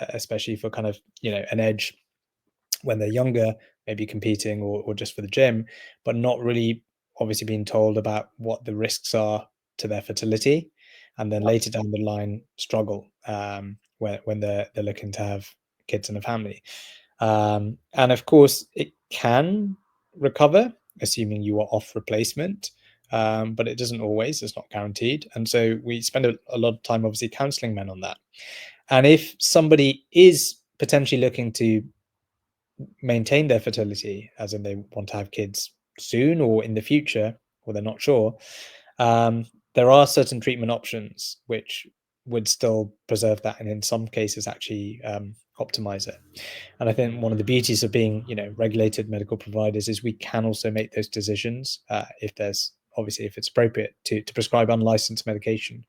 especially for kind of an edge when they're younger, maybe competing or just for the gym, but not really obviously being told about what the risks are to their fertility, and then later down the line struggle when they're looking to have kids and a family. And of course, it can recover, assuming you are off replacement, but it doesn't always. It's not guaranteed. And so we spend a lot of time obviously counseling men on that. And if somebody is potentially looking to maintain their fertility, as in they want to have kids soon or in the future, or they're not sure, there are certain treatment options which would still preserve that, and in some cases actually optimize it. And I think one of the beauties of being, regulated medical providers is we can also make those decisions if there's obviously if it's appropriate to prescribe unlicensed medication.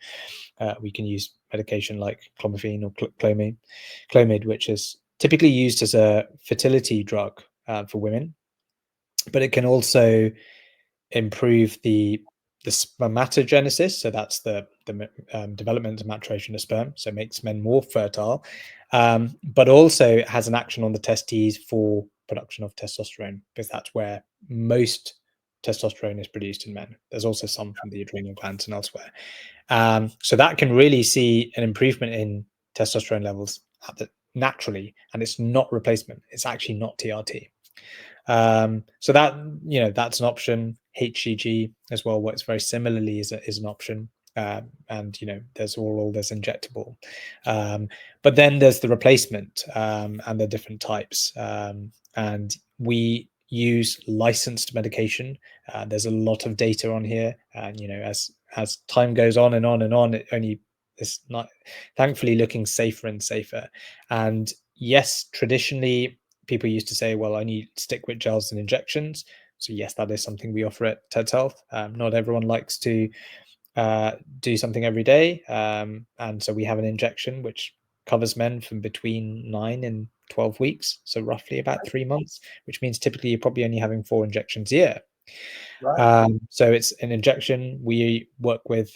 We can use medication like clomiphene or clomid, which is typically used as a fertility drug for women, but it can also improve the spermatogenesis, so that's the development and maturation of sperm, so it makes men more fertile, but also has an action on the testes for production of testosterone, because that's where most testosterone is produced in men. There's also some from the adrenal glands and elsewhere. So that can really see an improvement in testosterone levels naturally, and it's not replacement. It's actually not TRT. So that, that's an option. HCG as well works very similarly, is an option. And there's oral, there's injectable, but then there's the replacement, and the different types, and we use licensed medication. There's a lot of data on here, and as time goes on and on and on, it only is not thankfully looking safer and safer. And yes, traditionally people used to say, well, I need stick with gels and injections. So yes, that is something we offer at TED's Health. Not everyone likes to do something every day, and so we have an injection which covers men from between 9 and 12 weeks, so roughly about 3 months, which means typically you're probably only having 4 injections a year. Right. So it's an injection. We work with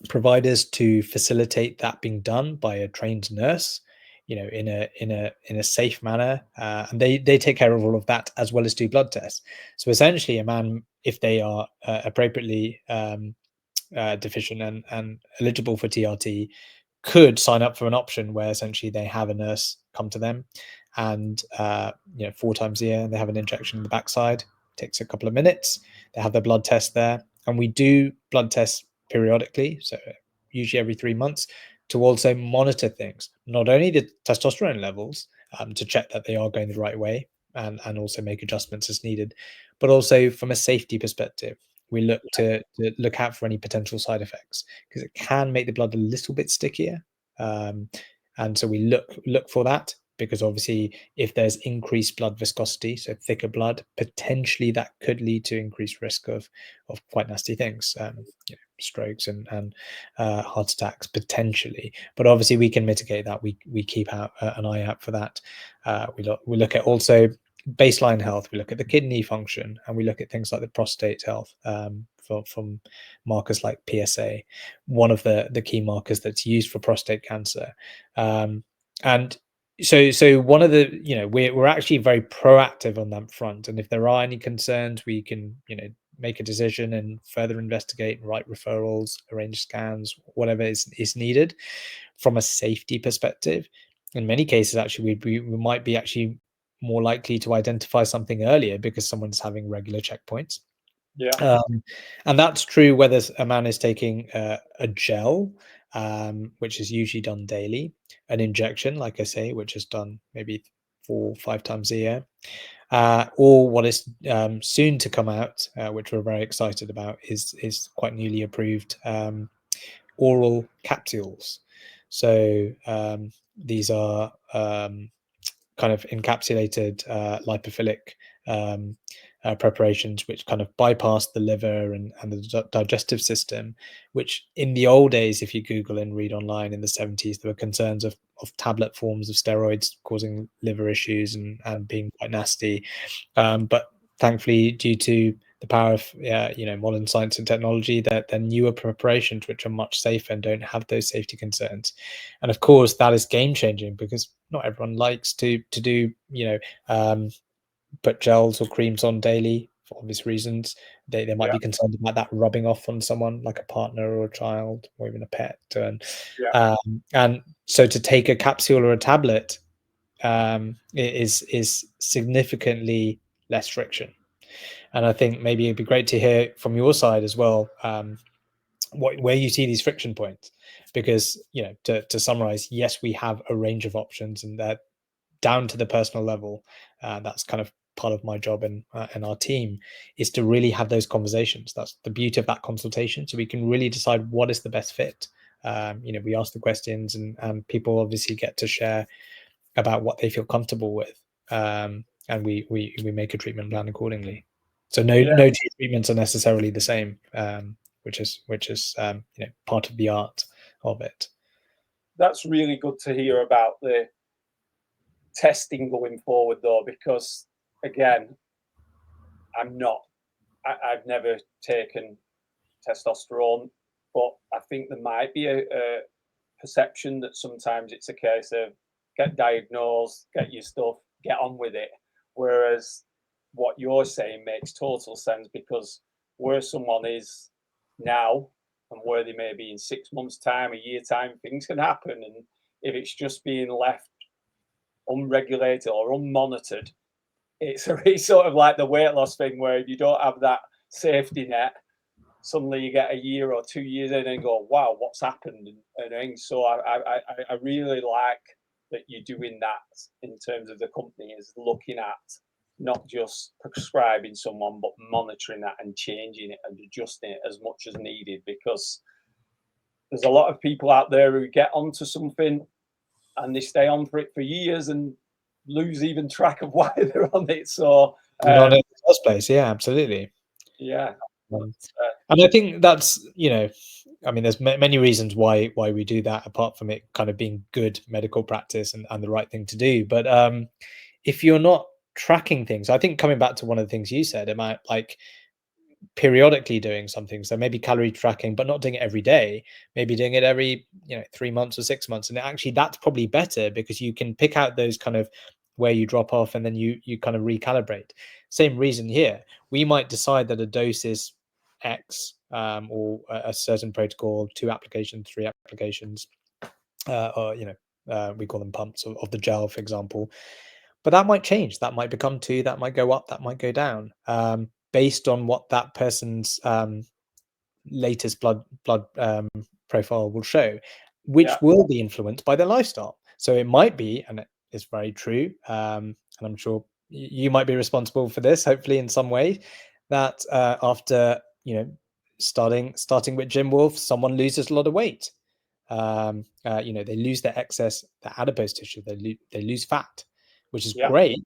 providers to facilitate that being done by a trained nurse, in a safe manner, and they take care of all of that as well as do blood tests. So essentially, a man, if they are appropriately deficient and eligible for TRT, could sign up for an option where essentially they have a nurse come to them, and 4 times a year they have an injection in the backside. Takes a couple of minutes. They have their blood test there, and we do blood tests periodically, so usually every 3 months, to also monitor things, not only the testosterone levels, to check that they are going the right way, and also make adjustments as needed, but also from a safety perspective. We look to look out for any potential side effects, because it can make the blood a little bit stickier, and so we look for that, because obviously if there's increased blood viscosity, so thicker blood, potentially that could lead to increased risk of quite nasty things, strokes and heart attacks potentially. But obviously we can mitigate that. We keep an eye out for that. We look at also baseline health. We look at the kidney function, and we look at things like the prostate health, from markers like PSA, one of the key markers that's used for prostate cancer. And so one of the, we're actually very proactive on that front, and if there are any concerns, we can make a decision and further investigate, write referrals, arrange scans, whatever is needed. From a safety perspective, in many cases actually we might be actually more likely to identify something earlier because someone's having regular checkpoints. Yeah. And that's true whether a man is taking a gel, which is usually done daily, an injection, like I say, which is done maybe 4 or 5 times a year, or what is soon to come out, which we're very excited about, is quite newly approved oral capsules. So these are kind of encapsulated lipophilic preparations, which kind of bypass the liver and the digestive system, which in the old days, if you Google and read online in the 70s, there were concerns of tablet forms of steroids causing liver issues and being quite nasty. But thankfully, due to the power of modern science and technology, that they're newer preparations which are much safer and don't have those safety concerns. And of course, that is game changing, because not everyone likes to do put gels or creams on daily for obvious reasons. They might Yeah. be concerned about that rubbing off on someone, like a partner or a child or even a pet. Yeah. And so to take a capsule or a tablet is significantly less friction. And I think maybe it'd be great to hear from your side as well, where you see these friction points, because to summarize, yes, we have a range of options, and that down to the personal level. That's kind of part of my job and our team, is to really have those conversations. That's the beauty of that consultation. So we can really decide what is the best fit. We ask the questions, and people obviously get to share about what they feel comfortable with, and we make a treatment plan accordingly. So no two treatments are necessarily the same, which is part of the art of it. That's really good to hear about the testing going forward, though, because again, I've never taken testosterone, but I think there might be a perception that sometimes it's a case of get diagnosed, get your stuff, get on with it. Whereas what you're saying makes total sense, because where someone is now and where they may be in 6 months' time, a year time, things can happen. And if it's just being left unregulated or unmonitored, it's sort of like the weight loss thing, where if you don't have that safety net, suddenly you get a year or 2 years in and go, wow, what's happened? And so I really like that you're doing that in terms of the company, is looking at not just prescribing someone, but monitoring that and changing it and adjusting it as much as needed, because there's a lot of people out there who get onto something and they stay on for it for years and lose even track of why they're on it. So Not in the first place. Yeah, absolutely. yeah. And I think that's, there's many reasons why we do that, apart from it kind of being good medical practice and the right thing to do. But if you're not tracking things, I think coming back to one of the things you said, it might, like, periodically doing something. So maybe calorie tracking, but not doing it every day, maybe doing it every 3 months or 6 months. And actually that's probably better, because you can pick out those kind of where you drop off, and then you kind of recalibrate. Same reason here. We might decide that a dose is X, or a certain protocol, 2 applications, 3 applications, or we call them pumps of the gel, for example. But that might change. That might become 2. That might go up. That might go down, based on what that person's latest blood profile will show, which will be influenced by their lifestyle. So it might be, and it is very true, and I'm sure you might be responsible for this, hopefully in some way, that after starting with GymWolf, someone loses a lot of weight. They lose their excess, their adipose tissue, they lose fat, which is great.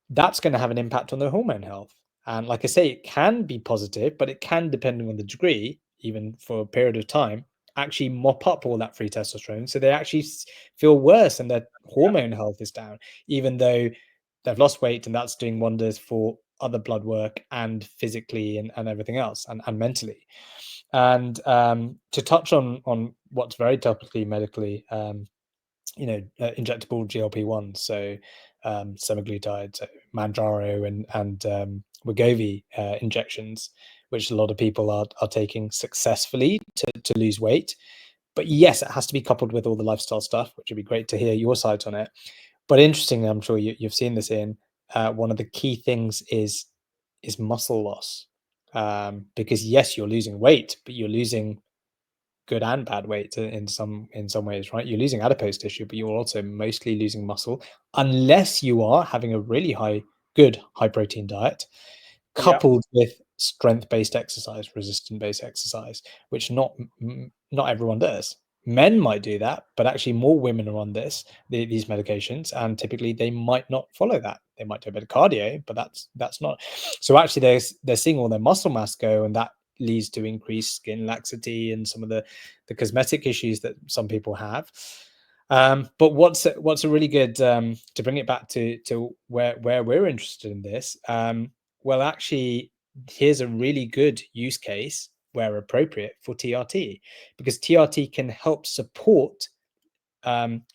That's going to have an impact on their hormone health. And like I say, it can be positive, but it can, depending on the degree, even for a period of time, actually mop up all that free testosterone. So they actually feel worse and their hormone health is down, even though they've lost weight, and that's doing wonders for other blood work and physically and everything else, and mentally. And to touch on what's very topically medically, injectable GLP-1, so semaglutide, so Manjaro and Wegovy injections, which a lot of people are taking successfully to lose weight. But yes, it has to be coupled with all the lifestyle stuff, which would be great to hear your side on it. But interestingly, I'm sure you've seen this in one of the key things is muscle loss, because yes, you're losing weight, but you're losing good and bad weight in some ways, right? You're losing adipose tissue, but you're also mostly losing muscle, unless you are having a really high protein diet coupled with strength-based exercise, resistant-based exercise, which not everyone does. Men might do that, but actually more women are on these medications, and typically they might not follow that. They might do a bit of cardio, but that's not. So actually they're seeing all their muscle mass go, and that leads to increased skin laxity and some of the cosmetic issues that some people have. But what's a really good, to bring it back to where we're interested in this, well, actually, here's a really good use case where appropriate for TRT, because TRT can help support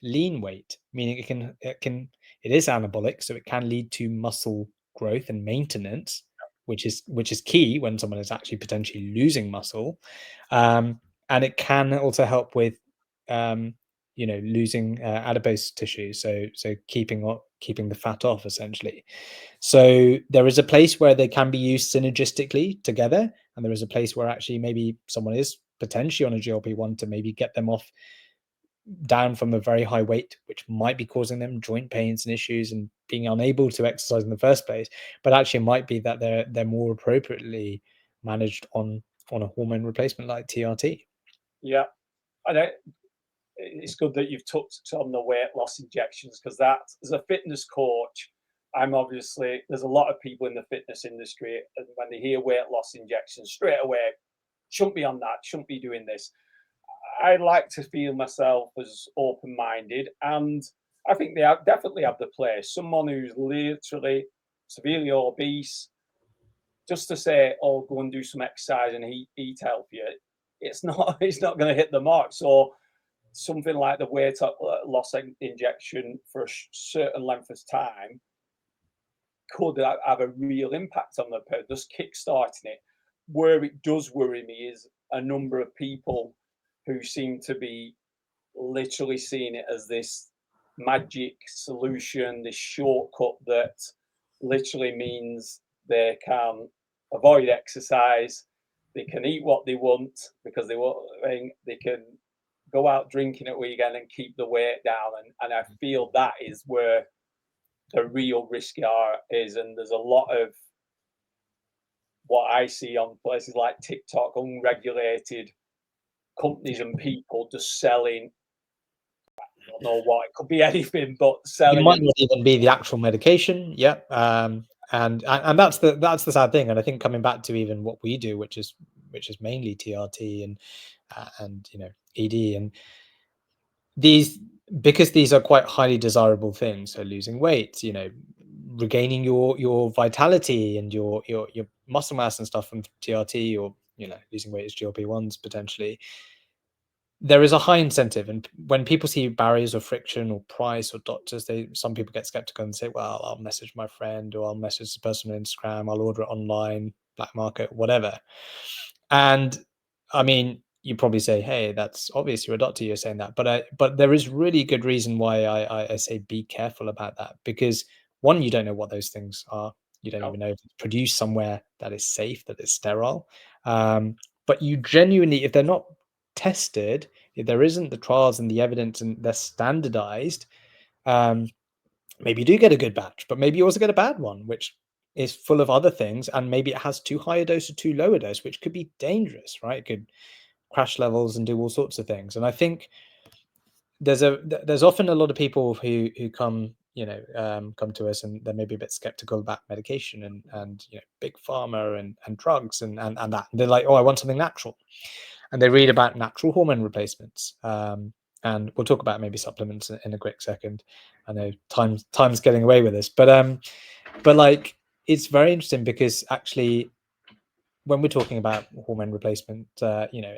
lean weight, meaning it is anabolic, so it can lead to muscle growth and maintenance, which is key when someone is actually potentially losing muscle, and it can also help with losing adipose tissue, so keeping the fat off, essentially. So there is a place where they can be used synergistically together, and there is a place where actually maybe someone is potentially on a GLP-1 to maybe get them off down from a very high weight, which might be causing them joint pains and issues and being unable to exercise in the first place, but actually it might be that they're more appropriately managed on a hormone replacement like TRT. Yeah, and it's good that you've touched on the weight loss injections, because that, as a fitness coach, I'm obviously, there's a lot of people in the fitness industry, and when they hear weight loss injections, straight away, shouldn't be on that, shouldn't be doing this. I like to feel myself as open-minded, and I think they definitely have the place. Someone who's literally severely obese, just to say, "Oh, go and do some exercise and eat healthier," it's not it's not going to hit the mark. So something like the weight loss injection for a certain length of time could have a real impact on the person, just kickstarting it. Where it does worry me is a number of people who seem to be literally seeing it as this magic solution, this shortcut that literally means they can avoid exercise, they can eat what they want because they can go out drinking at weekend and keep the weight down. And I feel that is where the real risk is. And there's a lot of what I see on places like TikTok, unregulated companies and people just selling, I don't know what, it could be anything, but It selling might and not even be the actual medication. Yeah. And that's the sad thing. And I think coming back to even what we do, which is mainly TRT and ED, and these, because these are quite highly desirable things. So losing weight, regaining your vitality and your muscle mass and stuff from TRT, or losing weight is GLP-1s potentially. There is a high incentive, and when people see barriers or friction or price or doctors, some people get skeptical and say, well, I'll message my friend, or I'll message the person on Instagram, I'll order it online, black market, whatever. And I mean, you probably say, hey, that's obvious, you're a doctor, you're saying that, but there is really good reason why I say be careful about that, because one, you don't know what those things are. You don't even know if it's produced somewhere that is safe, that is sterile. But you genuinely, if they're not tested, if there isn't the trials and the evidence and they're standardized, maybe you do get a good batch, but maybe you also get a bad one, which is full of other things, and maybe it has too high a dose or too low a dose, which could be dangerous, right? It could crash levels and do all sorts of things. And I think there's often a lot of people who come come to us, and they're maybe a bit skeptical about medication and big pharma and drugs and that. And they're like, oh, I want something natural, and they read about natural hormone replacements. And we'll talk about maybe supplements in a quick second. I know time's getting away with this, but like, it's very interesting, because actually, when we're talking about hormone replacement,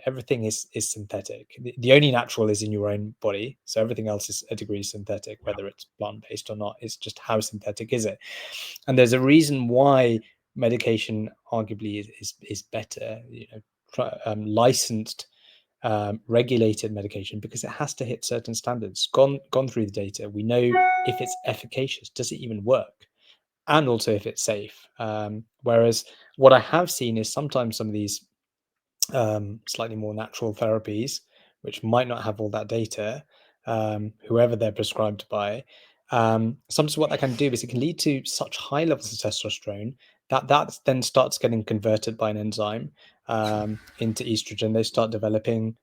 everything is synthetic. The only natural is in your own body, so everything else is a degree synthetic, whether it's plant-based or not. It's just how synthetic is it. And there's a reason why medication arguably is better, licensed, regulated medication, because it has to hit certain standards. Gone through the data. We know if it's efficacious, does it even work, and also if it's safe. Whereas what I have seen is sometimes some of these slightly more natural therapies, which might not have all that data, whoever they're prescribed by, sometimes what that can do is it can lead to such high levels of testosterone that then starts getting converted by an enzyme into estrogen. They start developing,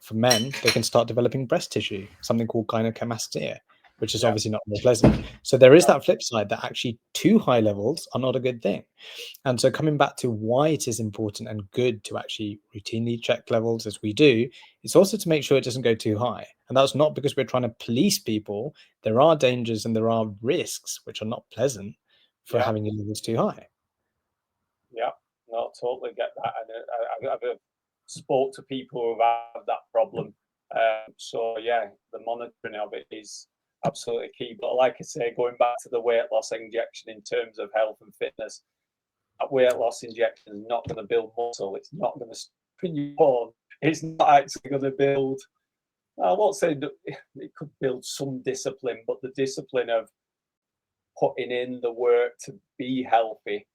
for men, they can start developing breast tissue, something called gynecomastia, which is obviously not more pleasant. So there is that flip side, that actually too high levels are not a good thing. And so coming back to why it is important and good to actually routinely check levels as we do, it's also to make sure it doesn't go too high. And that's not because we're trying to police people. There are dangers and there are risks which are not pleasant for having your levels too high. Yeah, no, totally get that. And I've spoke to people who have that problem. So yeah, the monitoring of it is absolutely key. But like I say, going back to the weight loss injection in terms of health and fitness, that weight loss injection is not going to build muscle. It's not going to spin you on. It's not actually going to build. I won't say that it could build some discipline, but the discipline of putting in the work to be healthy,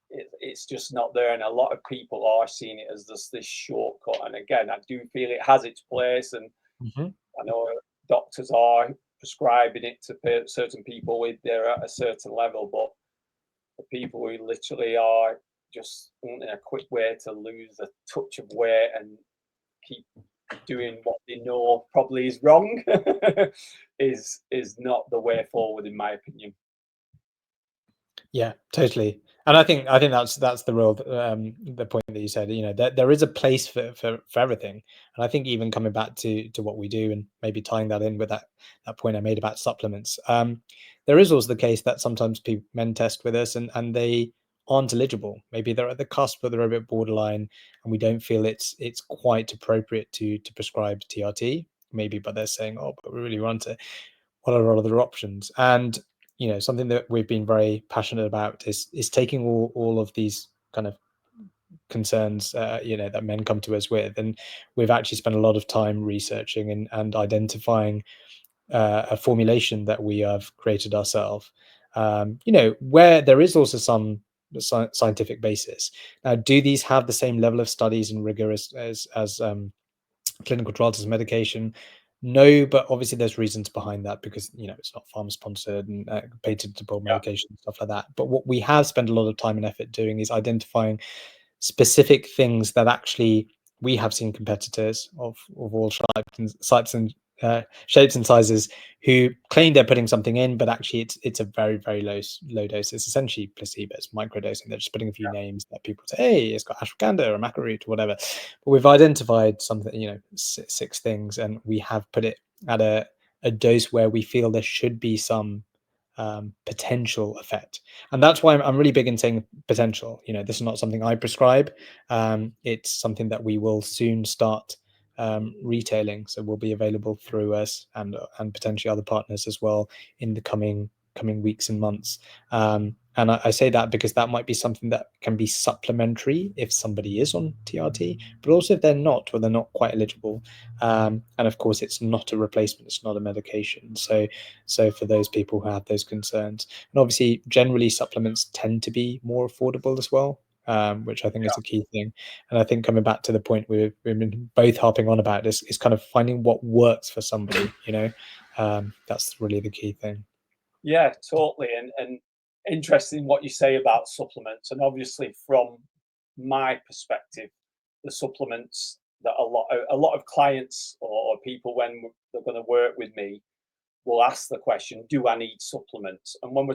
it's just not there. And a lot of people are seeing it as this shortcut. And again, I do feel it has its place, and I know doctors are prescribing it to certain people if they're at a certain level, but the people who literally are just wanting a quick way to lose a touch of weight and keep doing what they know probably is wrong is not the way forward, in my opinion. Yeah, totally. And I think that's the real the point that you said. You know, there is a place for everything. And I think even coming back to what we do and maybe tying that in with that point I made about supplements, there is also the case that sometimes men test with us and they aren't eligible. Maybe they're at the cusp, but they're a bit borderline, and we don't feel it's quite appropriate to prescribe TRT. Maybe, but they're saying, oh, but we really want it. What are our other options? And you know, something that we've been very passionate about is taking all of these kind of concerns, you know, that men come to us with, and we've actually spent a lot of time researching and identifying a formulation that we have created ourselves. You know, where there is also some scientific basis. Now, do these have the same level of studies and rigor as clinical trials as medication? No, but obviously there's reasons behind that because, you know, it's not pharma sponsored and patentable Yeah, medication and stuff like that. But what we have spent a lot of time and effort doing is identifying specific things that actually we have seen competitors of all shapes and sizes who claim they're putting something in, but actually it's a very, very low dose. It's essentially placebo, it's microdosing. They're just putting a few names that people say, hey, it's got ashwagandha or maca root or whatever. But we've identified something, you know, six things, and we have put it at a dose where we feel there should be some potential effect. And that's why I'm really big in saying potential. You know, this is not something I prescribe. It's something that we will soon start retailing, so will be available through us and potentially other partners as well in the coming weeks and months. And I say that because that might be something that can be supplementary if somebody is on TRT, but also if they're not, or they're not quite eligible. And of course, it's not a replacement; it's not a medication. So for those people who have those concerns, and obviously, generally supplements tend to be more affordable as well, which I think is a key thing. And I think coming back to the point we've been both harping on about is kind of finding what works for somebody. You know, that's really the key thing. yeah, totally. And interesting what you say about supplements. And obviously, from my perspective, the supplements that a lot of clients or people when they're going to work with me will ask the question, do I need supplements? And when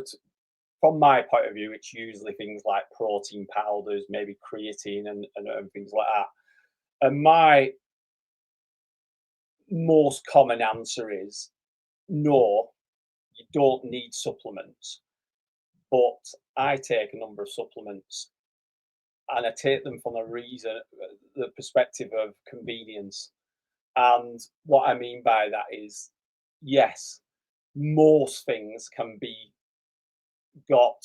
from my point of view, it's usually things like protein powders, maybe creatine and things like that. And my most common answer is no, you don't need supplements. But I take a number of supplements and I take them from the perspective of convenience. And what I mean by that is, yes, most things can be got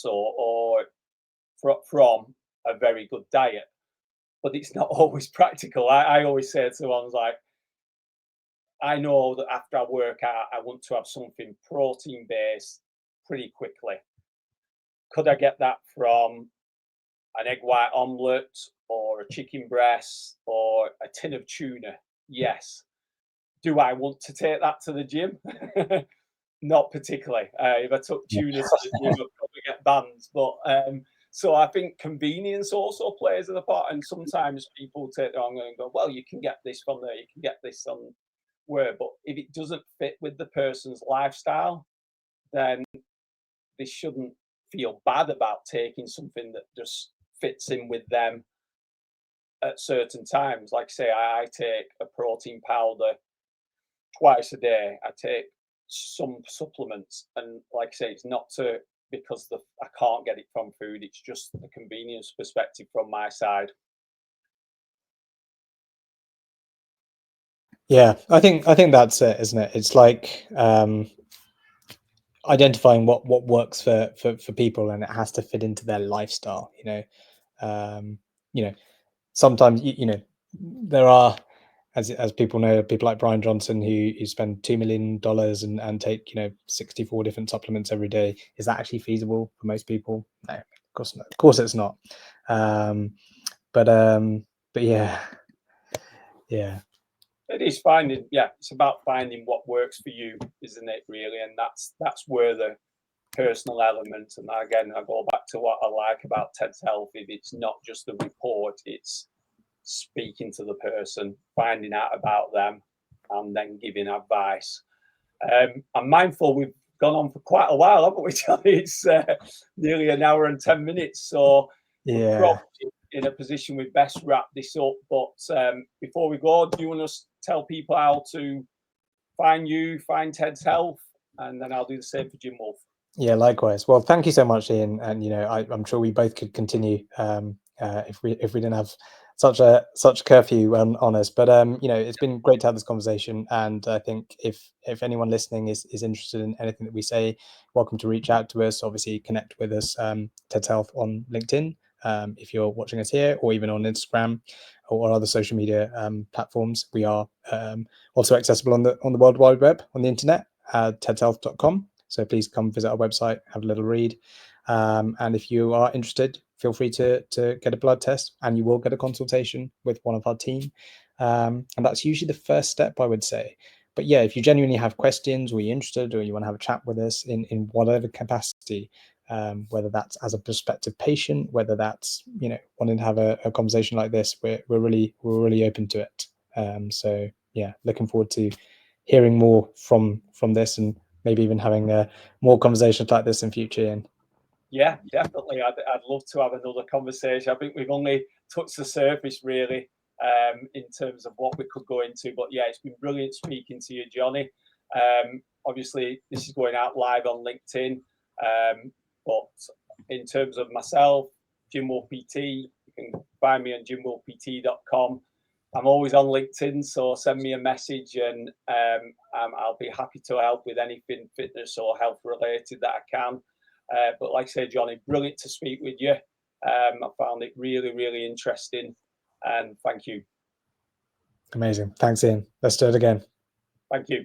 from a very good diet, but it's not always practical. I always say to ones like, I know that after I work out, I want to have something protein based pretty quickly. Could I get that from an egg white omelette or a chicken breast or a tin of tuna? Yes. Do I want to take that to the gym? Not particularly. If I took tuna to the gym, I'd probably get banned. But so I think convenience also plays a part. And sometimes people take it on and go, well, you can get this from there, you can get this on where. But if it doesn't fit with the person's lifestyle, then they shouldn't feel bad about taking something that just fits in with them at certain times. Like I say, I take a protein powder twice a day. I take some supplements, and like I say, it's not to because I can't get it from food. It's just a convenience perspective from my side. Yeah, I think that's it, isn't it? It's like identifying what works for people, and it has to fit into their lifestyle. You know, sometimes you know there are, as people know, people like Brian Johnson who spend $2 million and take 64 different supplements every day. Is that actually feasible for most people? No, of course not. Of course it's not. Um, but yeah. It is finding, yeah, it's about finding what works for you, isn't it, really? And that's where the personal element, and again, I go back to what I like about Ted's Health. If it's not just the report, it's speaking to the person, finding out about them, and then giving advice. I'm mindful we've gone on for quite a while, haven't we, Johnny? It's nearly an hour and 10 minutes, so we're probably in a position we best wrap this up. But before we go, do you want to tell people how to find you, find Ted's Health, and then I'll do the same for Gym Wolf. Yeah, likewise. Well, thank you so much, Ian. And I'm sure we both could continue if we didn't have such curfew on us. But it's been great to have this conversation. And I think if anyone listening is interested in anything that we say, welcome to reach out to us. Obviously, connect with us, Ted's Health on LinkedIn. If you're watching us here, or even on Instagram or other social media platforms, we are also accessible on the World Wide Web, on the internet, tedshealth.com. So please come visit our website, have a little read. And if you are interested, feel free to get a blood test, and you will get a consultation with one of our team. And that's usually the first step, I would say. But yeah, if you genuinely have questions, or you're interested, or you want to have a chat with us in whatever capacity, whether that's as a prospective patient, whether that's wanting to have a conversation like this, we're really open to it. So yeah, looking forward to hearing more from this, and maybe even having more conversations like this in future, Ian. Yeah, definitely. I'd love to have another conversation. I think we've only touched the surface, really, in terms of what we could go into. But yeah, it's been brilliant speaking to you, Johnny. Obviously, this is going out live on LinkedIn. But in terms of myself, GymWolfPT, you can find me on GymWolfPT.com. I'm always on LinkedIn, so send me a message, and I'll be happy to help with anything fitness or health related that I can. But like I say, Johnny, brilliant to speak with you. I found it really, really interesting, and thank you. Amazing. Thanks, Ian. Let's do it again. Thank you.